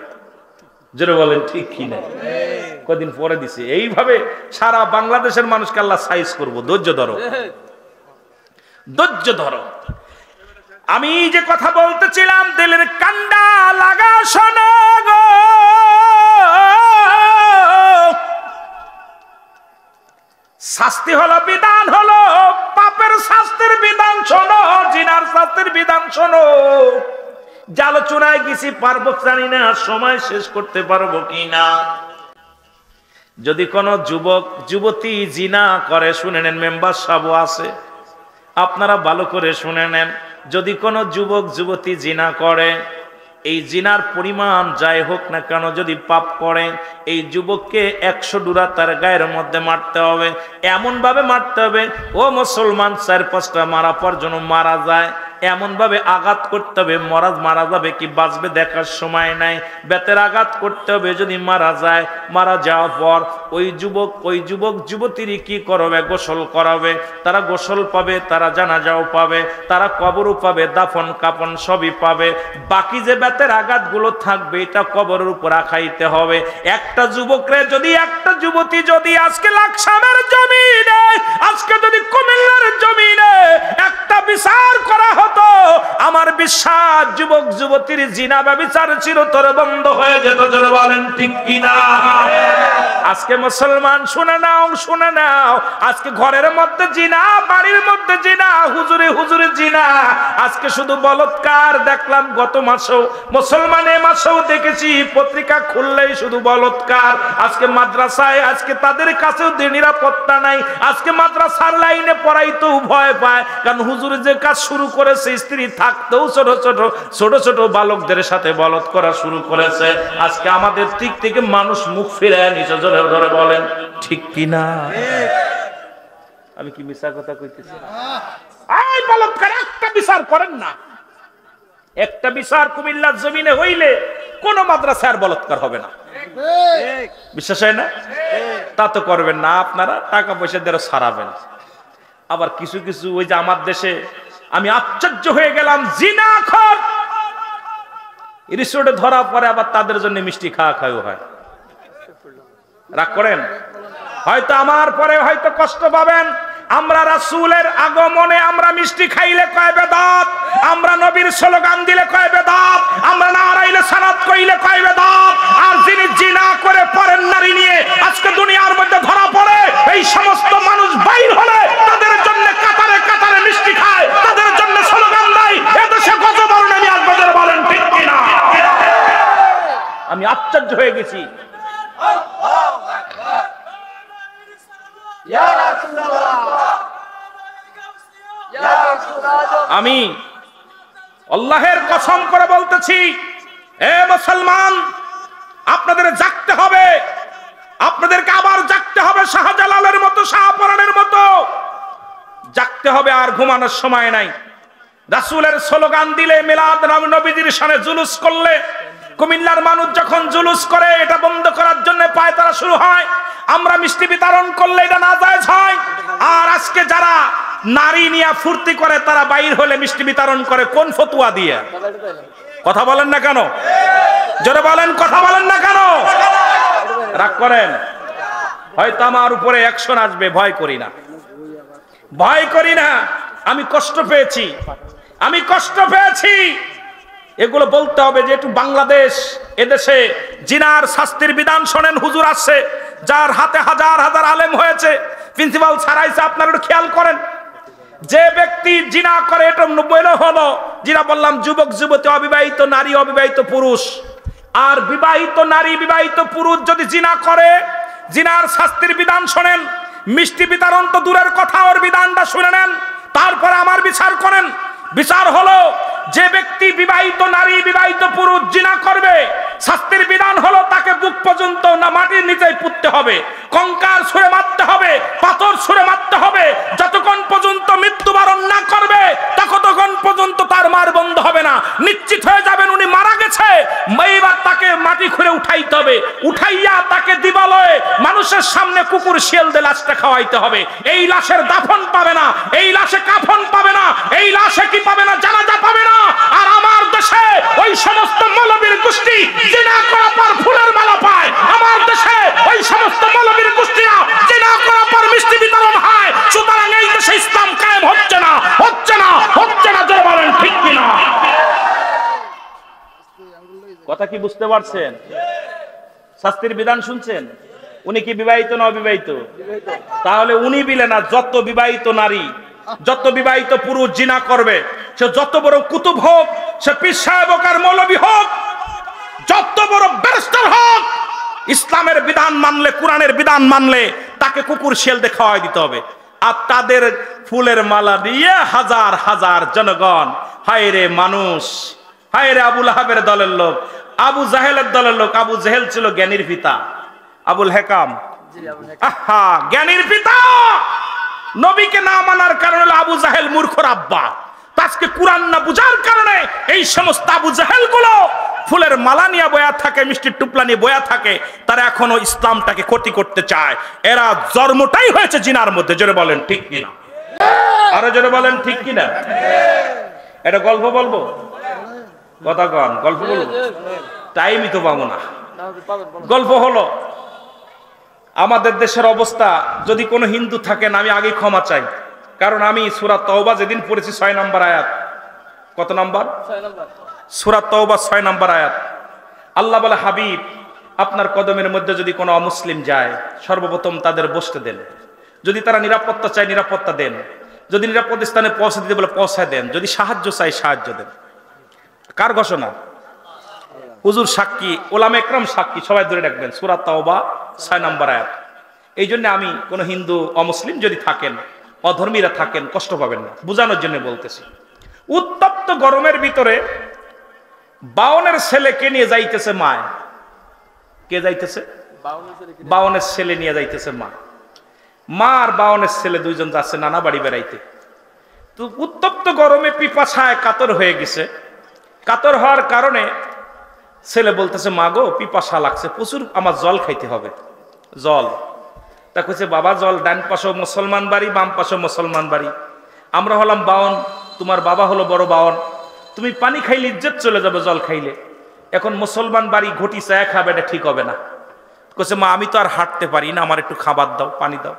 জোরে বলেন ঠিক কিনা? কদিন পরে দিছে। এইভাবে সারা বাংলাদেশের মানুষকে আল্লাহ সাইজ করবো। ধৈর্য ধরো, ধৈর্য ধরো। আমি যে কথা বলতেছিলাম, দিলের কান্ডা লাগা শোনো গো, শাস্তি হলো, বিধান হলো, পাপের শাস্তির বিধান শোনো, জিনার শাস্তির বিধান শোনো। আলোচনায় গেছি, পারবো জানি না, সময় শেষ করতে পারবো কিনা। যদি কোনো যুবক যুবতী জিনা করে, শুনে নেন, মেম্বার সাহেব আছে, আপনারা ভালো করে শুনে নেন। যদি কোনো যুবক যুবতী জিনা করে, এই জিনার পরিমাণ যাই হোক না কেন, যদি পাপ করে, এই যুবককে 100 ডুরা তার গায়ের মধ্যে মারতে হবে। এমন ভাবে মারতে হবে ও মুসলমান 4-5টা মারা পর যেন মারা যায়। এমন ভাবে আঘাত করতে হবে মারা যাবে কি বাঁচবে দেখার সময় নাই, বেতের আঘাত করতে হবে, যদি মারা যায় মারা যাওয়ার পর ওই যুবক যুবতীর কি করবে, গোসল করাবে, তারা গোসল পাবে, তারা জানাজাও পাবে, তারা কবরও পাবে, দাফন কাফন সবই পাবে, বাকি যে বেতের আঘাতগুলো থাকবে এটা কবরের উপর রাখাইতে হবে। একটা যুবকরে যদি একটা যুবতী যদি আজকে লাকসামের জমিনে, আজকে যদি কুমিল্লার জমিনে একটা বিচার করা হতো, আমার বিশ্বাস যুবক যুবতীর জিনা ব্যভিচার চিরতরে বন্ধ হয়ে যেত। জোরে বলেন ঠিক কিনা? আজকে মুসলমান শুনে নাও, আজকে ঘরের মধ্যে জিনা, বাড়ির মধ্যে জিনা, হুজুরে জিনা, আজকে শুধু বলৎকার দেখলাম। গত মাসেও মুসলমানে মাসেও দেখেছি পত্রিকা খুললেই শুধু বলৎকার। আজকে মাদ্রাসায় আজকে তাদের কাছেও নিরাপত্তা নাই, আজকে মাদ্রাসার লাইনে পড়াইতেও ভয় পায়, কারণ হুজুর যে কাজ শুরু করেছে স্ত্রী থাকতেও ছোট ছোট বালকদের সাথে বলৎ করা শুরু করেছে। আজকে আমাদের দিক থেকে মানুষ মুখ ফিরায় নিচে। জোরে ধরে বলেন ঠিক কিনা? আমি কি মিছা কথা কইতেছি? এই বলৎকার একটা বিচার করেন না, একটা বিচার কুমিল্লার জমিনে হইলে কোন মাদ্রাসার বলৎকার হবে না। বিশ্বাস হয় না? তা তো করবেন না, আপনারা টাকা পয়সা দিয়ে সারাবেন। আবার কিছু ওই যে আমার দেশে আমি আশ্চর্য হয়ে গেলাম, জিনাখোর রিসোর্টে ধরা পড়ে আবার তাদের জন্য মিষ্টি খাওয়া হয়। রাগ করেন? হয়তো আমার পরে হয়তো কষ্ট পাবেন। আমরা রাসূলের আগমনে আমরা মিষ্টি খাইলে কয় বেদাত, আমরা নবীর স্লোগান দিলে কয় বেদাত, আমরা নারাইলে সালাত কইলে কয় বেদাত। আর যিনি জিনা করে পরের নারী নিয়ে আজকে দুনিয়ার মধ্যে ধরা পড়ে, এই সমস্ত মানুষ বাইর হলে তাদের জন্য কাতারে কাতারে মিষ্টি খায়, তাদের জন্য স্লোগান দেয়, এদেশে কত বড় নামী আসবে। বলেন ঠিক কিনা? আমি আশ্চর্য হয়ে গেছি। আমি আল্লাহের কসম করে বলতেছি, এ মুসলমান, আপনাদের জাগতে হবে, আপনাদেরকে আবার জাগতে হবে, শাহজালালের মতো, শাহপরানের মতো জাগতে হবে। আর ঘুমানোর সময় নাই। রাসূলের স্লোগান দিলে, মিলাদ নবীজির শানে জুলুস করলে, কুমিল্লার মানুষ যখন জুলুস করে এটা বন্ধ করার জন্য পায়তারা শুরু হয়। আমরা মিষ্টি বিতরণ করলে এটা নাজায়েজ হয়। আর আজকে যারা নারী নিয়ে ফুর্তি করে তারা বাইর হলে মিষ্টি বিতরণ করে কোন ফতুয়া দিয়ে? কথা বলেন না কেন? জোরে বলেন, কথা বলেন না কেন? রাগ করেন? হয়তো আমার উপরে অ্যাকশন আসবে, ভয় করি না। আমি কষ্ট পেয়েছি। এগুলো বলতে হবে যে একটু বাংলাদেশ, এদেশে জিনার শাস্তির বিধান শোনেন। হুজুর আসছে যার হাতে হাজার হাজার আলেম হয়েছে, প্রিন্সিপাল ছাড়াইছে, আপনারা একটু খেয়াল করেন। যে ব্যক্তি জিনা করে, এটা হলো জিনা বললাম যুবক যুবতী, অবিবাহিত নারী, অবিবাহিত পুরুষ। আর বিবাহিত নারী, বিবাহিত পুরুষ যদি জিনা করে, জিনার শাস্তির বিধান শোনেন। মিষ্টি বিতরণ তো দূরের কথা, ওর বিধানটা শুনে নেন, তারপরে আমার বিচার করেন। বিচার হলো যে ব্যক্তি বিবাহিত নারী, বিবাহিত পুরুষ জিনা করবে, শাস্তির বিধান হলো তাকে বুক পর্যন্ত না মাটির নিচে পুঁততে হবে, কঙ্কাল ছুঁড়ে মারতে হবে, পাথর ছুঁড়ে মারতে হবে। যতক্ষণ পর্যন্ত মৃত্যুবরণ না করবে ততক্ষণ পর্যন্ত তার মার বন্ধ হবে না। নিশ্চিত হয়ে যাবেন উনি মারা গেছে, এইবার তাকে মাটি খুঁড়ে উঠাইতে হবে, উঠাইয়া তাকে দিবালয়ে মানুষের সামনে কুকুর শিয়াল দিয়ে লাশটা খাওয়াইতে হবে। এই লাশের দাফন পাবে না, এই লাশে কাফন পাবে না, এই লাশে কি পাবে না? জানাজা পাবে না। আর আমার দেশে ওই সমস্ত মৌলবীর গোষ্ঠী জিনা করার পর ফুলের মালা পায়। আমার দেশে ওই সমস্ত মৌলবীর গোষ্ঠীরা জিনা করার পর মিষ্টি বিতরণ হয়। সুতরাং এই দেশে ইসলাম কায়েম হচ্ছে না। জোরে বলেন ঠিক কিনা? কথা কি বুঝতে পারছেন? শাস্তির বিধান শুনছেন? উনি কি বিবাহিত না অবিবাহিত? তাহলে উনি বিলে না, যত বিবাহিত নারী, যত বিবাহিত পুরুষ জিনা করবে, সে যত বড় কুতুব হোক, সে পীর সাহেব হোক আর মৌলবী হোক, যত বড় ব্যারিস্টার হোক, ইসলামের বিধান মানলে, কোরআনের বিধান মানলে তাকে কুকুর শিয়াল দিয়ে খাওয়াই দিতে হবে। আর তাদের ফুলের মালা দিয়ে হাজার হাজার জনগণ, হায় রে মানুষ, হায় রে আবুল আহাবের দলের লোক, আবু জাহেলের দলের লোক। আবু জাহেল ছিল জ্ঞানীর পিতা, আবুল হেকাম, আহা জ্ঞানীর পিতা। নবীকে না মানার কারণে আবু জাহেল মূর্খর আব্বা। তার আজকে কোরআন না বুঝার কারণে এই সমস্ত আবু জাহেল গুলো ফুলের মালা নিয়ে বয়া থাকে, মিষ্টির টুপলা নিয়ে বয়া থাকে, তারা এখনো ইসলামটাকে ক্ষতি করতে চায়। এরা জন্মটাই হয়েছে জিনার মধ্যে। জোরে বলেন ঠিক কিনা? আরো জোরে বলেন ঠিক কিনা? এটা গল্প বলবো? কথা কন, গল্প বলবো? টাইমই তো পাবো না। গল্প হলো, আমাদের দেশের অবস্থা, যদি কোনো হিন্দু থাকেন আমি আগে ক্ষমা চাই, কারণ আমি সূরা তাওবা যেদিন পড়েছি 6 নম্বর আয়াত। কত নম্বর? 6 নম্বর। সূরা তাওবা 6 নম্বর আয়াত। আল্লাহ বলে, হাবিব আপনার কদমের মধ্যে যদি কোনো অমুসলিম যায়, সর্বপ্রথম তাদের বসতে দেন। যদি তারা নিরাপত্তা চায় নিরাপত্তা দেন, যদি নিরাপদ স্থানে পৌঁছে দিতে বলে পৌঁছায় দেন, যদি সাহায্য চাই সাহায্য দেন। কার ঘোষণা? হুজুর সাক্ষী, ওলামা একরাম সাক্ষী, সবাই ধরে রাখবেন। সূরা তাওবা 6 নম্বর আয়াত। এই জন্য আমি কোন হিন্দু অমুসলিম যদি থাকেন, অধর্মীরা থাকেন, কষ্ট পাবেন না, বোঝানোর জন্য বলতেছি। উত্তপ্ত গরমের ভিতরে 52 ছেলেকে নিয়ে যাইতেছে মা। কে যাইতেছে? 52 ছেলে নিয়ে যাইতেছে মা। মা আর 52 ছেলে দুইজন যাচ্ছে নানা বাড়ি বেড়াইতে। তো উত্তপ্ত গরমে পিপাসায় কাতর হয়ে গেছে। কাতর হওয়ার কারণে ছেলে বলতেছে, মা গো পিপাসা লাগছে প্রচুর, আমার জল খাইতে হবে। জল। তা কইছে, বাবা জল ডান পাশে মুসলমান বাড়ি, বাম পাশে মুসলমান বাড়ি, আমরা হলাম 52, তোমার বাবা হলো বড় 52, তুমি পানি খাইলে ইজ্জত চলে যাবে জল খাইলে। এখন মুসলমান বাড়ি ঘটি চায় খাবে, এটা ঠিক হবে না। কইছে, মা আমি তো আর হাঁটতে পারি না, আমার একটু খাবার দাও, পানি দাও।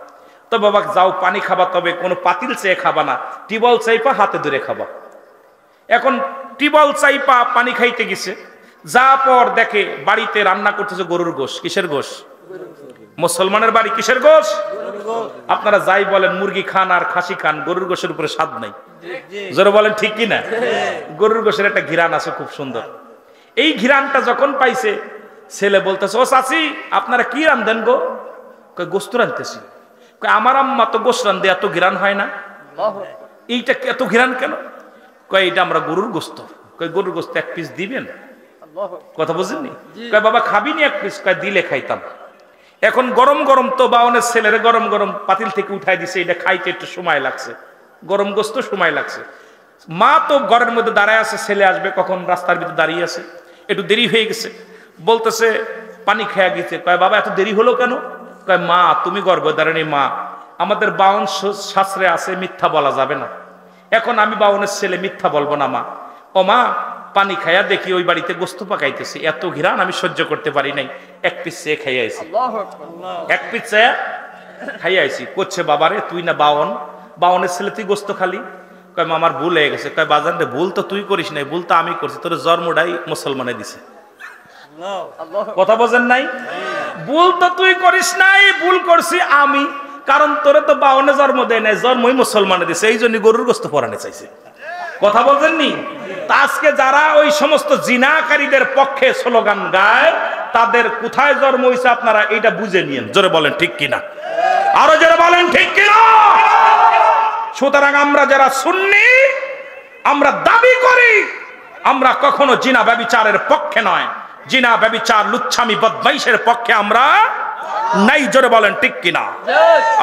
তো বাবা যাও পানি খাবা, তবে কোনো পাতিল চেয়ে খাবা না, টিবল চাইপা হাতে ধরে খাবা। এখন টিবল চাইপা পানি খাইতে গেছে, যা পর দেখে বাড়িতে রান্না করতেছে গরুর গোশ। কিসের গোশ? মুসলমানের বাড়ি কিসের গোশ? আপনারা যাই বলেন, মুরগি খান আর খাসি খান, গরুর গোশের উপরে স্বাদ নাই। জোরে বলেন ঠিক কিনা? গরুর গোশের একটা ঘিরান আছে খুব সুন্দর। এই ঘিরানটা যখন পাইছে, ছেলে বলতেছে, ও চাচি আপনারা কি রান্ধেন গো? কয় গোস্ত রান্ধতেছি। কয় আমার আম্মা তো গোস্ত রান্ধে, এত ঘিরান হয় না। এইটা এত ঘিরান কেন? কয় এটা আমরা গরুর গোস্ত। কয় গরুর গোস্ত 1 পিস দিবেন? কথা বুঝেননি? কয় বাবা খাবি নি 1 পিস? কয় দিলে খাইতাম। এখন গরম গরম তো 52 ছেলের গরম গরম পাতিল থেকে উঠাই দিছে, এটা খাইতে একটু সময় লাগছে, গরম গোস্ত সময় লাগছে। মা তো ঘরের মধ্যে দাঁড়ায় আছে, ছেলে আসবে কখন, রাস্তার ভিতরে দাঁড়িয়ে আছে, একটু দেরি হয়ে গেছে। বলতেছে পানি খেয়ে গেছে। কয় বাবা এত দেরি হলো কেন? কয় মা তুমি গর্ভধারিণী মা, আমাদের 52 শাস্ত্রে আছে মিথ্যা বলা যাবে না। এখন আমি 52 ছেলে, মিথ্যা বলবো না মা। ও মা পানি খাইয়া দেখি ওই বাড়িতে গোস্ত পাকাইতেছে, এত ঘিরান আমি সহ্য করতে পারি নাই, 1 পিস চেয়ে খাইয়া আইছি। 1 পিস চেয়ে খাইয়া আইছি। করছে বাবারে তুই না 52 ছেলে তুই গোস্ত খালি? কয় মা আমার ভুল হয়ে গেছে। কয় বাজান রে ভুল তো তুই করিস নাই, ভুল তো আমি করছি, তোর জন্মটাই মুসলমানে দিছে। কথা বোঝেন নাই? ভুল তো তুই করিস নাই, ভুল করছি আমি, কারণ তোরে তো 52 জন্ম দেয় নাই, জন্মই মুসলমানে দিছে, এই জন্য গরুর গোস্ত পরানে চাইছে। কথা বলছেননি? আজকে যারা ওই সমস্ত জিনাকারীদের পক্ষে স্লোগান গায়, তাদের কোথায় জন্ম হয়েছে আপনারা এটা বুঝে নিয়েন। জোরে বলেন ঠিক কিনা? আরো জোরে বলেন ঠিক কিনা? সুতরাং আমরা যারা সুন্নি, আমরা দাবি করি আমরা কখনো জিনা ব্যভিচারের পক্ষে নয়, জিনা ব্যভিচার লুচ্ছামি বদমাইশের পক্ষে আমরা নাই। জোরে বলেন ঠিক কিনা?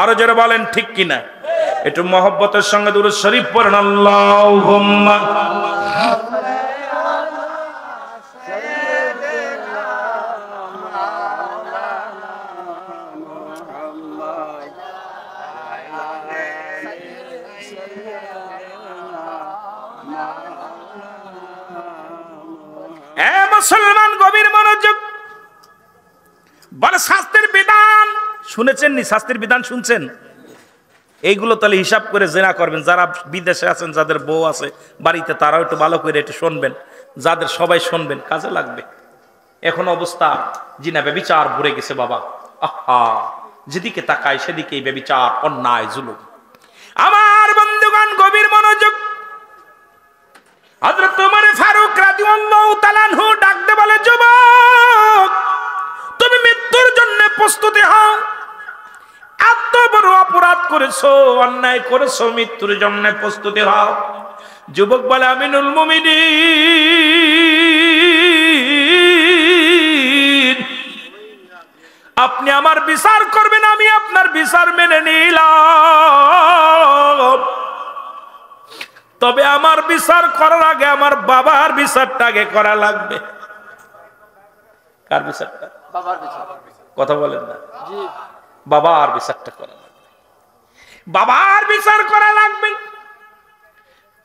আরো জোরে বলেন ঠিক কিনা? একটু মহব্বতের সঙ্গে দুরূদ শরীফ পড়েন। আল্লাহুম্মা মুসলমান গভীর মনোযোগ। বলে শাস্ত্রের বিধান শুনেছেন নি? শাস্ত্রের বিধান শুনছেন? এইগুলো তাহলে হিসাব করে জেনা করবেন। যারা বিদেশে আছেন, যাদের বউ আছে বাড়িতে, তারাও একটু ভালো করে একটু শুনবেন, যাদের সবাই শুনবেন, কাজে লাগবে। এখন অবস্থা জিনা ব্যভিচার ভরে গেছে বাবা। আহা, যেদিকে তাকায় সেদিকেই ব্যভিচার, অন্যায়, জুলুম। আমার বন্ধুগণ গভীর মনোযোগ। হযরত ওমর ফারুক রাদিয়াল্লাহু তাআলা আনহু ডাকতে বলে, যুবক তুমি মৃত্যুর জন্য প্রস্তুতি হও। এত বড় অপরাধ করেছো, অন্যায় করেছো, মৃত্যুর জন্য প্রস্তুতি হও। যুবক বলে, আমিনুল মুমিনিন আপনি আমার বিচার করবেন, আমি আপনার বিচার মেনে নিলাম। তবে আমার বিচার করার আগে আমার বাবার বিচারটা আগে করা লাগবে। কার বিচারটা? বাবার বিচার। কথা বলেন না। জি। বাবার বিচারটা করা লাগবে, বাবার বিচার করা লাগবে।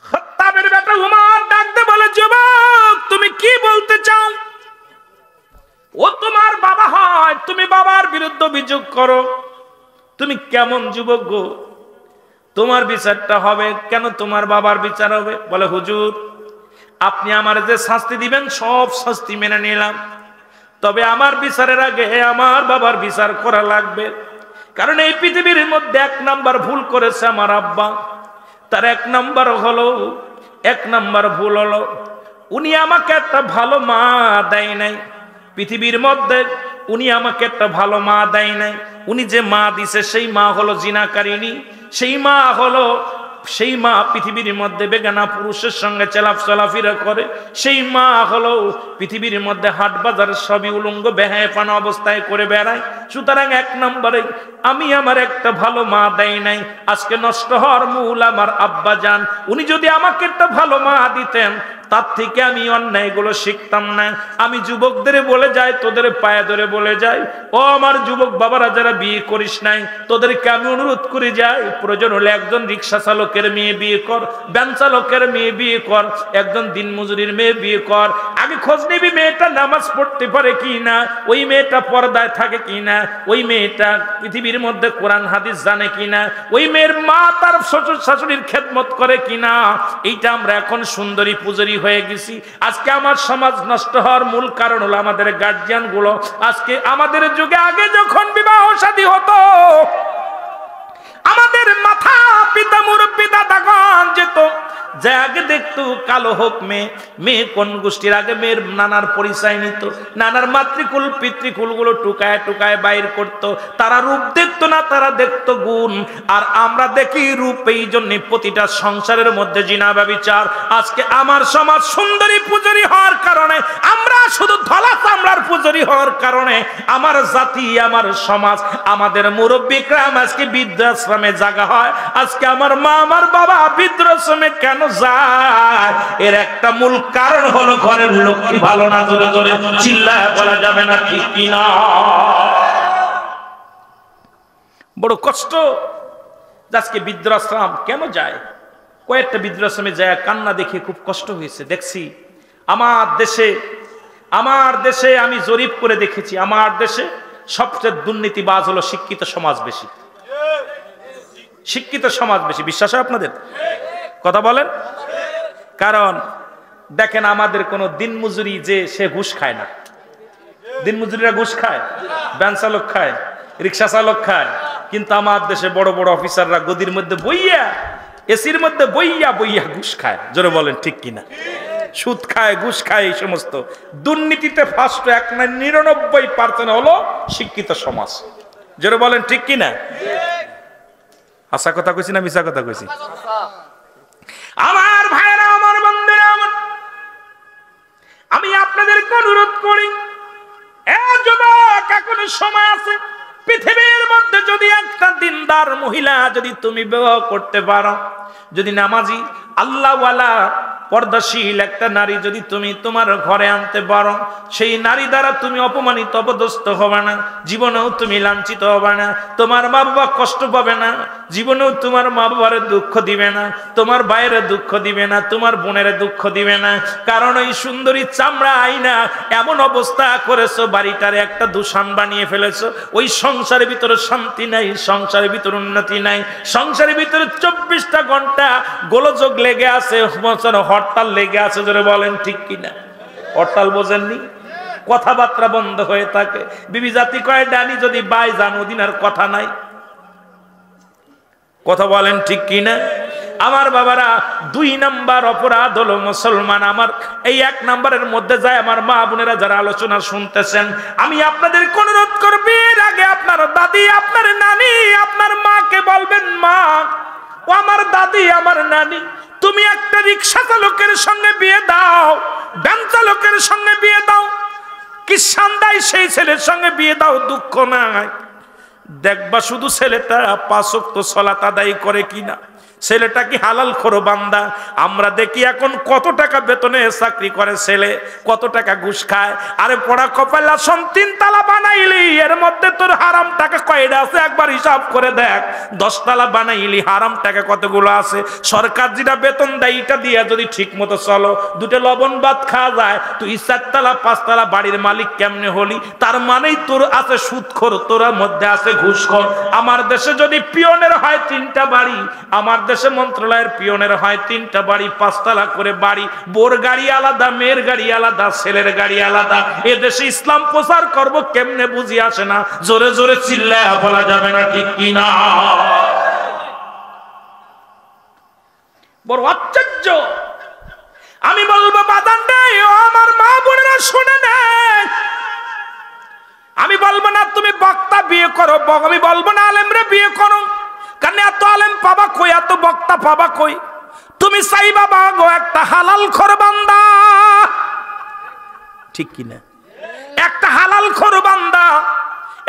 খাত্তাবের বেটা উমর ডাকতে বলে, যুবক তুমি কি বলতে চাও? ও তোমার বাবা হয়, তুমি বাবার বিরুদ্ধে অভিযোগ করো, তুমি কেমন যুবক গো? তোমার বিচারটা হবে কেন? তোমার বাবার বিচার হবে? বলে হুজুর আপনি আমার যে শাস্তি দিবেন সব শাস্তি মেনে নিলাম, তবে আমার বিচারের আগে আমার বাবার বিচার করা লাগবে। কারণ এই পৃথিবীর মধ্যে 1 নাম্বার ভুল করেছে আমার আব্বা। তার 1 নাম্বার ভুল হলো উনি আমাকে একটা ভালো মা দেয় নাই। পৃথিবীর মধ্যে উনি আমাকে একটা ভালো মা দেয় নাই। উনি যে মা দিছে সেই মা হলো জিনাকারিনী। সেই মা পৃথিবীর মধ্যে বেগানা পুরুষের সঙ্গে চলাফেরা করে। সেই মা হলো পৃথিবীর মধ্যে হাট বাজার সবই উলঙ্গ বেহায়াপানা অবস্থায় করে বেড়ায়। সুতরাং 1 নম্বরে আমি আমার একটা ভালো মা দেয় নাই। আজকে নষ্ট হওয়ার মূল আমার আব্বা জান। উনি যদি আমাকে একটা ভালো মা দিতেন তার থেকে আমি অন্যায়গুলো শিখতাম না। আমি যুবকদের বলে যাই, তোদের পায়ে ধরে বলে যাই, ও আমার যুবক বাবারা যারা বিয়ে করিস নাই তোদেরকে আমি অনুরোধ করে যাই, প্রয়োজন হলে একজন রিক্সা চালকের মেয়ে বিয়ে কর, ভ্যান চালকের মেয়ে বিয়ে কর, একজন দিনমজুরির মেয়ে বিয়ে কর। আগে খোঁজ নিবি মেয়েটা নামাজ পড়তে পারে কি না, ওই মেয়েটা পর্দায় থাকে কি না, ওই মেয়েটা পৃথিবীর মধ্যে কোরআন হাদিস জানে কি না, ওই মেয়ের মা তার শ্বশুর শাশুড়ির খেদমত করে কিনা। এইটা আমরা এখন সুন্দরী পূজারী হয়ে গেছি। আজকে আমার সমাজ নষ্ট হওয়ার মূল কারণ হলো আমাদের গার্জিয়ান গুলো। আজকে আমাদের যুগে আগে যখন বিবাহ শাদী হতো আমাদের মাথা পিতা মুরব্বী দাদাগণ যেত, যে আগে দেখতো কালো হোক মেয়ে কোন গোষ্ঠীর, আগে মেয়ের নানার পরিচয় নিত, নানার মাতৃকুল পিতৃকুল গুলো টুকায় বাইর করত। তারা রূপ দেখতো না, তারা দেখতো গুণ। আর আমরা দেখি রূপ, এই জন্য প্রতিটা সংসারের মধ্যে জিনা ব্যভিচার। আজকে আমার সমাজ সুন্দরী পূজারী হওয়ার কারণে, আমরা শুধু ধলা চামড়ার পূজারী হওয়ার কারণে আমার জাতি, আমার সমাজ, আমাদের মুরব্বিকরাম আজকে বৃদ্ধাশ্রমে জায়গা হয়। আজকে আমার মা আমার বাবা বৃদ্ধাশ্রমে কেন যায়? এর একটা মূল কারণ হলো ঘরের লক্ষ্মী ভালো না। জোরে জোরে চিল্লায় বলা যাবে না, ঠিক কিনা? বড় কষ্ট। আজকে বৃদ্ধাশ্রম কেন যায়? কয়েকটা বৃদ্ধাশ্রমে যায় কান্না দেখে খুব কষ্ট হয়েছে। দেখছি আমার দেশে আমি জরিপ করে দেখেছি, আমার দেশে সবচেয়ে দুর্নীতিবাজ হলো শিক্ষিত সমাজ বেশি। শিক্ষিত সমাজ বেশি। বিশ্বাস হয় আপনাদের? কথা বলেন। কারণ দেখেন আমাদের কোন দিনমজুরি যে সে ঘুষ খায় না। দিনমজুরিরা ঘুষ খায়, ভ্যান চালক খায়, রিক্সা চালক খায়, কিন্তু আমার দেশে বড় বড় অফিসাররা গদির মধ্যে বইয়া, এসির মধ্যে বইয়া ঘুষ খায়। জোরে বলেন ঠিক কিনা? সুদ খায়, ঘুষ খায়। এই সমস্ত দুর্নীতিতে ফার্স্ট 99% হলো শিক্ষিত সমাজ। জোরে বলেন ঠিক কিনা? আশা কথা কইছি না মিছা কথা কইছি? আমার ভাইরা, আমার বন্ধুরা, আমি আপনাদেরকে অনুরোধ করি, যুবক এখনো সময় আছে। পৃথিবীর মধ্যে যদি একটা দিনদার মহিলা যদি তুমি বিবাহ করতে পারো, যদি নামাজি আল্লাহওয়ালা পর্দাশীল একটা নারী যদি তুমি তোমার ঘরে আনতে পারো, সেই নারী দ্বারা তুমি অপমানিত অপদস্থ হবে না, জীবনেও তুমি লাঞ্ছিত হবে না, তোমার মা বাবা কষ্ট পাবে না, জীবনেও তোমার মা বাবার দুঃখ দিবে না, তোমার ভাইয়ের দুঃখ দিবে না, তোমার বোনের দুঃখ দিবে না। কারণ ওই সুন্দরী চামড়া আইনা এমন অবস্থা করেছো, বাড়িটারে একটা দূষণ বানিয়ে ফেলেছো। ওই সংসারের ভিতরে শান্তি নাই, সংসারের ভিতরে উন্নতি নাই, সংসারের ভিতরে 24টা ঘন্টা গোলযোগ লেগে আছে, হরতাল লেগে আছে। জোরে বলেন ঠিক কিনা? হরতাল বোঝেননি? কথাবার্তা বন্ধ হয়ে থাকে। বিবি জাতি কয় ডানি যদি বাই জান ওদিন আর কথা নাই। কথা বলেন ঠিক কিনা? আমার বাবারা, 2 নাম্বার অপরাধ হলো মুসলমান। আমার এই 1 নাম্বারের মধ্যে যায় আমার মা বোনেরা যারা আলোচনা শুনতেছেন, আমি আপনাদের অনুরোধ করব, এর আগে আপনার দাদি, আপনার নানি, আপনার মাকে বলবেন, মা ও আমার দাদি, আমার নানি, তুমি একটা রিক্সা চালকের সঙ্গে বিয়ে দাও, ভ্যান চালকের সঙ্গে বিয়ে দাও, কি সান্দাই সেই ছেলের সঙ্গে বিয়ে দাও, দুঃখ নাই। দেখবা শুধু ছেলেটা 5 ওয়াক্ত সালাত আদায় করে কিনা, ছেলেটা কি হালাল খোর বান্দা? আমরা দেখি এখন কত টাকা বেতনে চাকরি করে ছেলে, কত টাকা ঘুষ খায়। আরে পড়া কপালা সম 3 তালা বানাইলি, এর মধ্যে তোর হারাম টাকা কয়টা আছে একবার হিসাব করে দেখ। 10 তালা বানাইলি, হারাম টাকা কতগুলো আছে? সরকার যেটা বেতন দেয় এটা দিয়ে যদি ঠিক মতো চলো, 2টা লবণ ভাত খাওয়া যায়, তুই 4 তালা 5 তালা বাড়ির মালিক কেমনে হলি? তার মানেই তোর আছে সুদখোর, তোর মধ্যে আছে ঘুষখোর। আমার দেশে যদি পিয়নের হয় 3টা বাড়ি, আমার দেশে মন্ত্রণালয়ের পিয়নের হয় 3টা বাড়ি, 5 তালা করে বাড়ি, বোর গাড়ি আলাদা, মেয়ের গাড়ি আলাদা, ছেলের গাড়ি আলাদা। এ দেশে ইসলাম প্রচার করব কেমনে বুঝি আসে না। জোরে জোরে চিল্লায় বলা যাবে না, ঠিক কিনা? বড় আশ্চর্য। আমি বলবো বাদান নাই, ও আমার মা বোনেরা শুনে নেন, আমি বলবো না তুমি বক্তা বিয়ে করো, আমি বলবো না আলেমরে বিয়ে করো, কারণ এত আলেম পাবা কই, এত বক্তা পাবা কই? তুমি চাইবা বাগো একটা হালাল খোর বান্দা, ঠিক কিনা? একটা হালাল খোর বান্দা,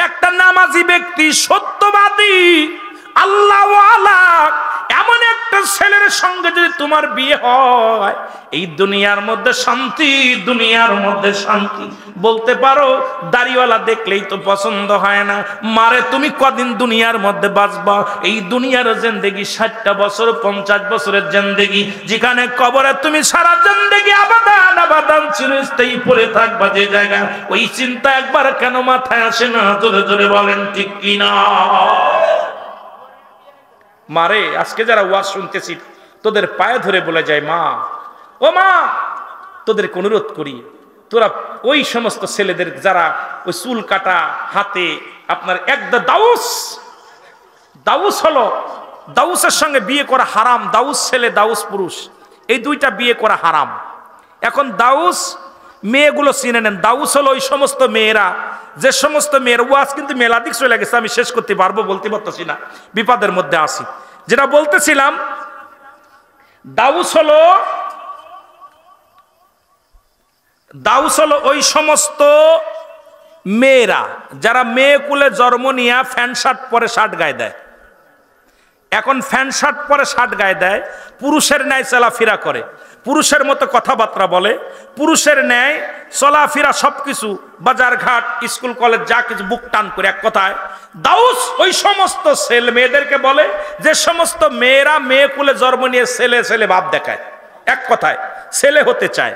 একটা নামাজি ব্যক্তি, সত্যবাদী, আল্লাহওয়ালা, এমন একটা ছেলের সঙ্গে যদি তোমার বিয়ে হয়, এই দুনিয়ার মধ্যে শান্তি, দুনিয়ার মধ্যে শান্তি। বলতে পারো দাড়িওয়ালা দেখলেই তো পছন্দ হয় না। মারে তুমি কদিন দুনিয়ার মধ্যে বাঁচবা? এই দুনিয়ার জিন্দেগি 60টা বছর, 50 বছরের জিন্দেগি, যেখানে কবরে তুমি সারা জিন্দেগি আবাদান আবাদান চিরস্থায়ী পড়ে থাকবা যে জায়গায়, ওই চিন্তা একবার কেন মাথায় আসে না? জোরে জোরে বলেন, ঠিক কিনা? মারে আজকে যারা ওয়াজ শুনতেছি তোদের পায়ে ধরে বলে যায়, মা ও মা, তোদেরকে অনুরোধ করি, তোরা ওই সমস্ত ছেলেদের যারা ওই চুল কাটা হাতে আপনার একদা দাউস, দাউস হলো, দাউসের সঙ্গে বিয়ে করা হারাম। দাউস ছেলে, দাউস পুরুষ, এই 2টা বিয়ে করা হারাম। এখন দাউস মেয়েগুলো চিনে নেন। দাউস হলো ওই সমস্ত মেয়েরা, যে সমস্ত মেয়ের ওয়াজ কিন্তু মেলাদিক চলে গেছে, আমি শেষ করতে পারবো বলতে পারতেছি না, বিপদের মধ্যে আসি। যেটা বলতেছিলাম, দাউস হলো ওই সমস্ত মেয়েরা যারা মেয়ে কুলে জন্ম নিয়ে প্যান্ট শার্ট পরে শার্ট গায়ে দেয়। এখন প্যান্ট শার্ট পরে শার্ট গায়ে দেয়, পুরুষের ন্যায় চলাফেরা করে, পুরুষের মতো কথাবার্তা বলে, পুরুষের ন্যায় চলাফেরা, সবকিছু বাজার ঘাট স্কুল কলেজ যা কিছু বুক টান করে। এক কথায় দাউস ওই সমস্ত ছেলে মেয়েদেরকে বলে যে সমস্ত মেয়েরা মেয়ে কুলে জন্ম নিয়ে ছেলে ছেলে ভাব দেখায়, এক কথায় ছেলে হতে চায়।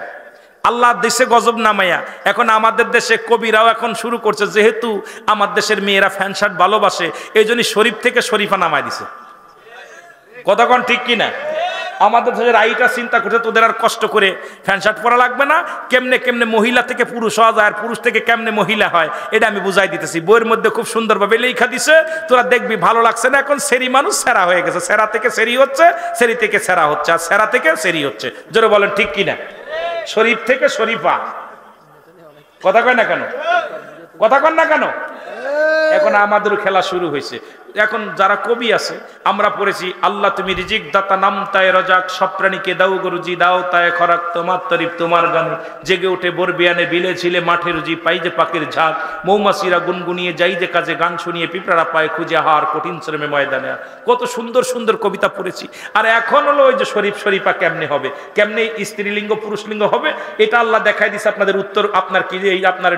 আল্লাহ দেশে গজব নামাইয়া এখন আমাদের দেশে কবিরাও এখন শুরু করছে, যেহেতু আমার দেশের মেয়েরা প্যান্ট শার্ট ভালোবাসে, এই জন্য শরীফ থেকে শরীফা নামায় দিছে। কতক্ষণ ঠিক কিনা? আমাদের দেশের আইটা চিন্তা করছে তোদের আর কষ্ট করে প্যান্ট শার্ট পরা লাগবে না, কেমনে কেমনে মহিলা থেকে পুরুষ হওয়া যায়, আর পুরুষ থেকে কেমনে মহিলা হয়, এটা আমি বুঝাই দিতেছি। বইয়ের মধ্যে খুব সুন্দরভাবে লেখা দিছে, তোরা দেখবি, ভালো লাগছে না? এখন সেরি মানুষ সেরা হয়ে গেছে, সেরা থেকে সেরি হচ্ছে, সেরি থেকে সেরা হচ্ছে, আর সেরা থেকে সেরি হচ্ছে। জোরে বলেন, ঠিক কিনা? শরীফ থেকে শরীফা। কথা কয় না কেন? কথা কন না কেন? এখন আমাদেরও খেলা শুরু হয়েছে। এখন যারা কবি আছে, আমরা পড়েছি, আল্লাহ তুমি রিজিক দাতা, নাম তায় রাজাক, সব প্রাণীকে দাও গরুজি, দাও তায় খরাক, তোমার তরিফ তোমার গান, জেগে উঠে বরবিয়ানে বিলে ছিলে মাঠে রুজি, পাই যে পাখির ঝাঁক, মৌমাছিরা গুনগুনিয়ে যাই যে কাজে, গান শুনিয়ে পিঁপড়ারা পায় খুঁজে হার, কঠিন শ্রমে ময়দানে। কত সুন্দর সুন্দর কবিতা পড়েছি। আর এখন হলো ওই যে শরীফ শরীফা কেমনে হবে, কেমনে স্ত্রীলিঙ্গ পুরুষলিঙ্গ হবে, এটা আল্লাহ দেখাই দিছে আপনাদের উত্তর। আপনার কি যে এই আপনার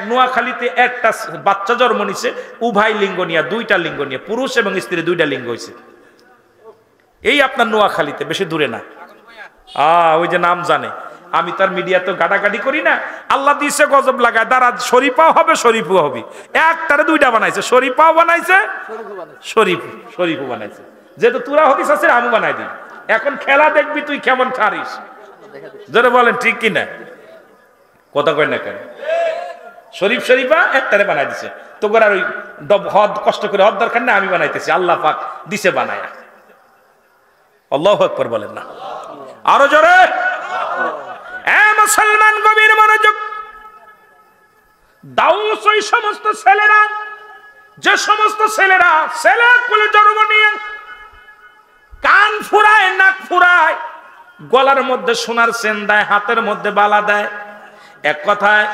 নোয়াখালীতে একটা বাচ্চা জন্ম নিছে, উভয় লিঙ্গ নিয়ে, 2টা লিঙ্গ নিয়ে, পুরুষ এবং স্ত্রী 2টা লিঙ্গ হয়েছে। এই আপনার নোয়াখালীতে, বেশি দূরে না। ওই যে নাম জানে, আমি তার মিডিয়া তো গাড়াগাড়ি করি না। আল্লাহ দিছে গজব লাগায়, দ্বারা শরীফাও হবে শরীফও হবে। একটারে 2টা বানাইছে, শরীফাও বানাইছে, শরীফও বানাইছে। যেহেতু তুরা হদিস আছে, আমি বানাই দিই। এখন খেলা দেখবি তুই কেমন খারিস। যারা বলেন ঠিক কিনা? কথা কয় না কেন? শরীফ শরীফা একটারে বানাই দিছে, তোর আর ওই হদ কষ্ট করে হদ দরকার না, আমি বানাইতেছি, আল্লাহ পাক দিছে বানায়া। আল্লাহু আকবার বলেন না? আরো জোরে। মুসলমান গভীর মনোযোগ। দাউস ওই সমস্ত ছেলেরা, যে সমস্ত ছেলেরা ছেলে কোলে জন্ম নিয়ে কান ফুরায়, নাক ফুরায়, গলার মধ্যে সোনার চেন দেয়, হাতের মধ্যে বালা দেয়, এক কথায়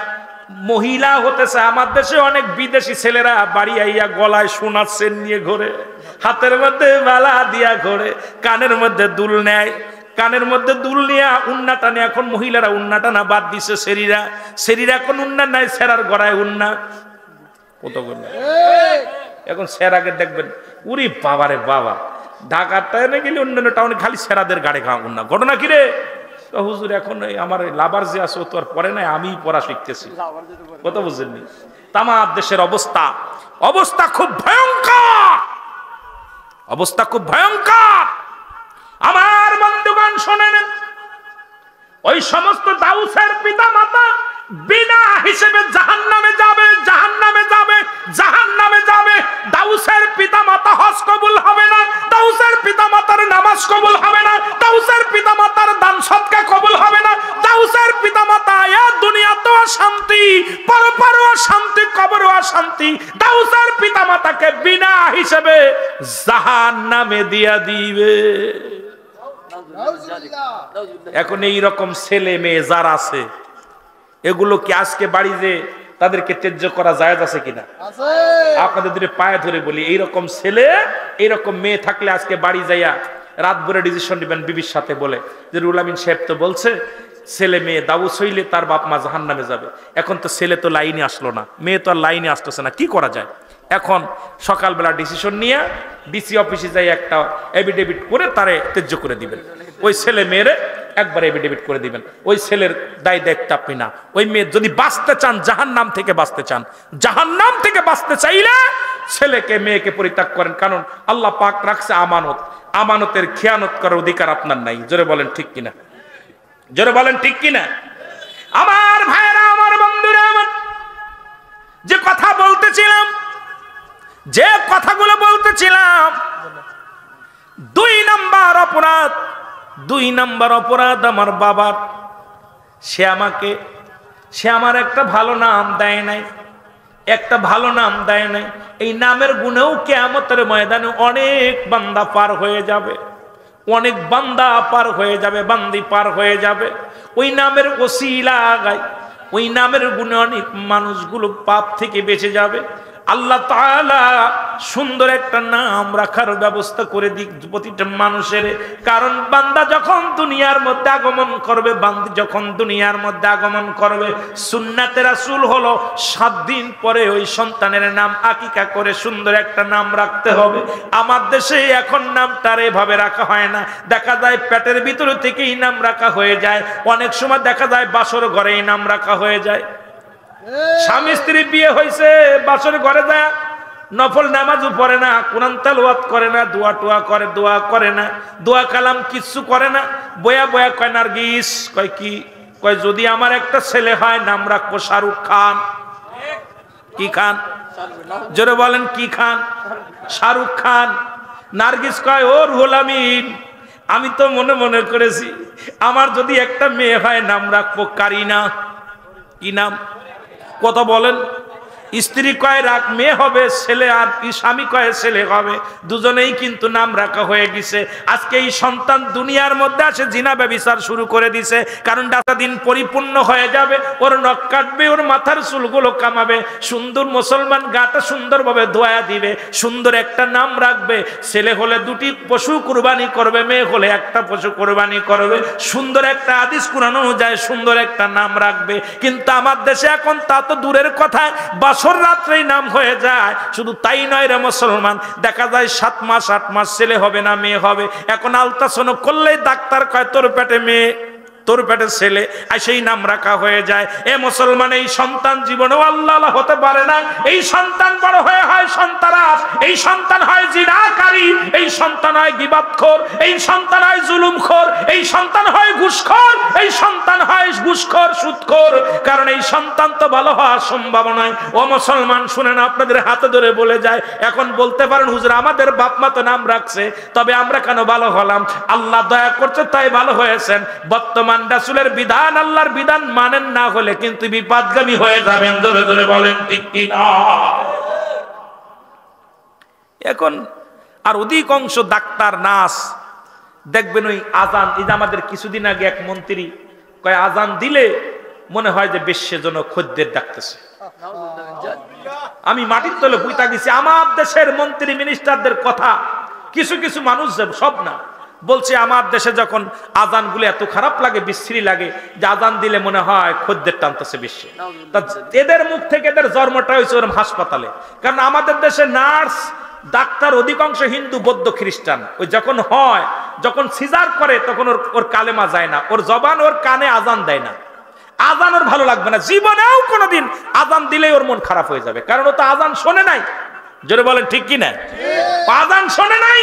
মহিলা হতেছে। আমার দেশে অনেক বিদেশি ছেলেরা বাড়ি আইয়া গলায় সোনার চেন নিয়ে ঘোরে, হাতের মধ্যে মালা দিয়া ঘোরে, কানের মধ্যে দুল নেয়, কানের মধ্যে দুল নিয়ে উন্না টানে। এখন মহিলারা উন্না টানা বাদ দিছে, সেরিরা এখন উন্না নাই, সেরার গড়ায় উন্না। কত এখন সেরাকে দেখবেন, উরি বাবারে বাবা, ঢাকার টাইমে গেলে অন্যান্য টাউনে খালি সেরাদের গাড়ি খাওয়া উন্না। ঘটনা কিরে? হুজুর এখন আমার লাভার যে আছে ও তো আর পরে নাই, আমি পড়া শিখতেছি। কত বুঝেননি? তামার দেশের অবস্থা খুব ভয়ঙ্কর, অবস্থা খুব ভয়ঙ্কর। আমার বন্ধুগণ শোনেন, ওই সমস্ত দাউসের পিতা মাতা বিনা হিসেবে জাহান্নামে যাবে, জাহান্নামে যাবে, জাহান্নামে যাবে। দাউসের পিতা মাতা হজ কবুল হবে না, দাউসের পিতা মাতার নামাজ কবুল হবে না, দাউসের পিতা মাতার দান সদকা কবুল হবে না, দাউসের পিতা মাতা এ দুনিয়াতেও শান্তি, পরপারেও শান্তি, কবরেও শান্তি। দাউসের পিতা মাতাকে বিনা হিসেবে জাহান্নামে দিয়া দিবে। এখন এই রকম ছেলে মেয়ে যারা আছে, এগুলো কি আজকে বাড়ি যে তাদেরকে ত্যায্য করা জায়েজ আছে কিনা? আপনাদের দুটো পায়ে ধরে বলি, এইরকম ছেলে এইরকম মেয়ে থাকলে আজকে বাড়ি যাইয়া রাত ভরে ডিসিশন নেবেন বিবির সাথে বলে যে রুহুল আমিন সাহেব তো বলছে ছেলে মেয়ে দাউস হইলে তার বাপ মা জাহান্নামে যাবে। এখন তো ছেলে তো লাইনে আসলো না, মেয়ে তো আর লাইনে আসতেছে না, কি করা যায়? এখন সকালবেলা ডিসিশন নিয়ে ডিসি অফিসে যাই একটা এফিডেভিট করে তারে ত্যায্য করে দিবেন। ওই ছেলে মেয়েরে একবার এফিডেভিট করে দিবেন। ওই ছেলের দায় দায়িত্ব আপনি না। ওই মেয়ে যদি বাঁচতে চান, জাহান্নাম থেকে বাঁচতে চান, জাহান্নাম থেকে বাঁচতে চাইলে ছেলেকে মেয়েকে পরিত্যাগ করেন। কারণ আল্লাহ পাক রাখছে আমানত, আমানতের খেয়ানত করার অধিকার আপনার নাই। জোরে বলেন ঠিক কিনা? জোরে বলেন ঠিক কিনা? আমার ভাইরা, আমার বন্ধুরা, আমার যে কথা বলতেছিলাম, যে কথাগুলো বলতেছিলাম, 2 নাম্বার অপরাধ, 2 নাম্বার অপরাধ আমার বাবার। সে আমার একটা ভালো নাম দেয় নাই, একটা ভালো নাম দেয় নাই। এই নামের গুণেও কিয়ামতের ময়দানে অনেক বান্দা পার হয়ে যাবে, অনেক বান্দা পার হয়ে যাবে, বান্দি পার হয়ে যাবে। ওই নামের ওসিলায়, ওই নামের গুণে অনেক মানুষগুলো পাপ থেকে বেঁচে যাবে। আল্লাহ তাআলা সুন্দর একটা নাম রাখার ব্যবস্থা করে দিক প্রতিটা মানুষের। কারণ বান্দা যখন দুনিয়ার মধ্যে আগমন করবে, বান্দি যখন দুনিয়ার মধ্যে আগমন করবে, সুন্নাতে রাসূল হলো 7 দিন পরে ওই সন্তানের নাম আকিকা করে সুন্দর একটা নাম রাখতে হবে। আমার দেশে এখন নামটার এভাবে রাখা হয় না, দেখা যায় পেটের ভিতর থেকেই নাম রাখা হয়ে যায়। অনেক সময় দেখা যায় বাসর ঘরেই নাম রাখা হয়ে যায়। স্বামী স্ত্রী বিয়ে হয়েছে, বাসর ঘরে যায় নফল নামাজও পড়ে না, কোরআন তেলাওয়াত করে না, দোয়া টোয়া করে, দোয়া করে না, দোয়া কালাম কিচ্ছু করে না। বয়া বয়া কয় নার্গিস, কয় কি? কয় যদি আমার একটা ছেলে হয় নাম রাখবো শাহরুখ খান। কি খান? জোরে বলেন কি খান? শাহরুখ খান। নার্গিস কয় ও রুহুল আমিন, আমি তো মনে মনে করেছি আমার যদি একটা মেয়ে হয় নাম রাখবো কারিনা। কি নাম? কথা বলেন। স্ত্রী কয় রাখ মেয়ে হবে, ছেলে আর স্বামী কয় ছেলে হবে, দুজনেই কিন্তু নাম রাখা হয়ে গেছে। আজকে এই সন্তান দুনিয়ার মধ্যে আসে জিনা ব্যভিচার শুরু করে দিছে। কারণ দিন পরিপূর্ণ হয়ে যাবে, ওর নখ কাটবে, ওর মাথার চুলগুলো কামাবে, সুন্দর মুসলমান গাটা সুন্দরভাবে ধোয়া দিবে, সুন্দর একটা নাম রাখবে। ছেলে হলে 2টি পশু কুরবানি করবে, মেয়ে হলে একটা পশু কুরবানি করবে। সুন্দর একটা হাদিস কুরআন অনুযায়ী সুন্দর একটা নাম রাখবে। কিন্তু আমার দেশে এখন তা তো দূরের কথা, বাসর রাত্রেই নাম হয়ে যায়। শুধু তাই নয় রে মুসলমান, দেখা যায় 7 মাস 8 মাস ছেলে হবে না মেয়ে হবে। এখন আলট্রাসাউন্ড করলেই ডাক্তার কয় তোর পেটে মেয়ে, তোর পেটে ছেলে, আর সেই নাম রাখা হয়ে যায়। এ মুসলমান, এই সন্তান জীবনেও আল্লাহ হতে পারে না। এই সন্তান বড় হয়ে হয় সন্তানাস, এই সন্তান হয় জিনাকারী, এই সন্তান হয় গীবতখোর, এই সন্তান হয় জুলুমখোর, এই সন্তান হয় ঘুষখোর, এই সন্তান হয় ঘুষখোর সুদখোর। কারণ এই সন্তান তো ভালো হওয়ার সম্ভব নয়। ও মুসলমান শুনেন, আপনাদের হাতে ধরে বলে যায়, এখন বলতে পারেন হুজুর আমাদের বাপ মা তো নাম রাখছে, তবে আমরা কেন ভালো হলাম? আল্লাহ দয়া করছে তাই ভালো হয়েছেন। বর্তমান রাসূলের বিধান, আল্লাহর বিধান মানেন না হলে কিন্তু বিপদগামী হয়ে যাবেন। জোরে জোরে বলেন ঠিক কি না? এখন আর অধিকাংশ ডাক্তার নার্স দেখবেন ওই আজান, এই যে আমাদের কিছুদিন আগে এক মন্ত্রী কয় আজান দিলে মনে হয় যে বিশ্বের জন্য খদ্দের ডাকতেছে। আমি মাটির তলে বুইতা গেছি, আমার দেশের মন্ত্রী মিনিস্টারদের কথা কিছু কিছু মানুষ, সব না, বলছে আমার দেশে যখন আজান গুলো এত খারাপ লাগে, বিশ্রী লাগে, যে আজান দিলে মনে হয় খদ্দের টানতেছে বিশ্বে। এদের মুখ থেকে এদের জন্মটা হয়েছে ওরকম হাসপাতালে। কারণ আমাদের দেশে নার্স ডাক্তার অধিকাংশ হিন্দু, বৌদ্ধ, খ্রিস্টান। ওই যখন হয়, যখন সিজার করে, তখন ওর কালেমা যায় না, ওর জবান ওর কানে আজান দেয় না, আজান ওর ভালো লাগবে না, জীবনেও কোনোদিন আজান দিলেই ওর মন খারাপ হয়ে যাবে, কারণ ও তো আজান শোনে নাই। জোরে বলেন ঠিক কি না? আজান শোনে নাই,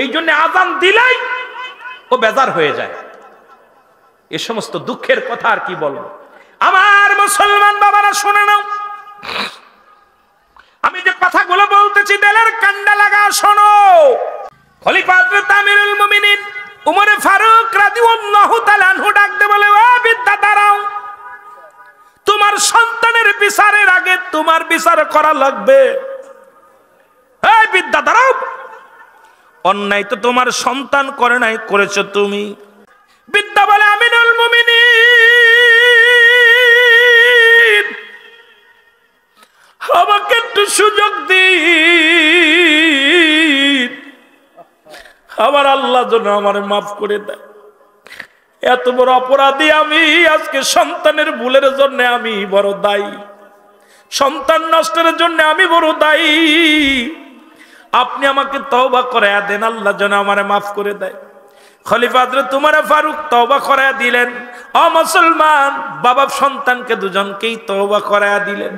এই জন্য আজান দিলেই ও বেজার হয়ে যায়। এ সমস্ত দুঃখের কথা আর কি বলবো। আমার মুসলমান বাবারা শুনে নাও, আমি যে কথাগুলো বলতেছি দিলের কান্ডা লাগা শোনো। খলিফা হযরত আমিরুল মুমিনিন উমর ফারুক রাদিয়াল্লাহু তাআলা আনহু ডাকতে বলে, ও বিদ্যা দাঁড়াও, তোমার সন্তানের বিচারের আগে তোমার বিচার করা লাগবে। এই বিদ্যা দাঁড়াও, অন্যায় তো তোমার সন্তান করে নাই, করেছো তুমি। বিদ্যা বলে, আমিরুল মুমিনিন, আমাকে একটু সুযোগ দিন, আমার আল্লাহ যেন আমার মাফ করে দেয়। এত বড় অপরাধী আমি, আজকে সন্তানের ভুলের জন্য আমি বড় দায়ী, সন্তান নষ্টের জন্য আমি বড় দায়ী। আপনি আমাকে তওবা করায়া দেন, আল্লাহ যেন আমারে মাফ করে দেয়। খলিফা হযরত উমর ফারুক তওবা করায়া দিলেন। ও মুসলমান, বাবা সন্তানকে দুজনকেই তওবা করায়া দিলেন।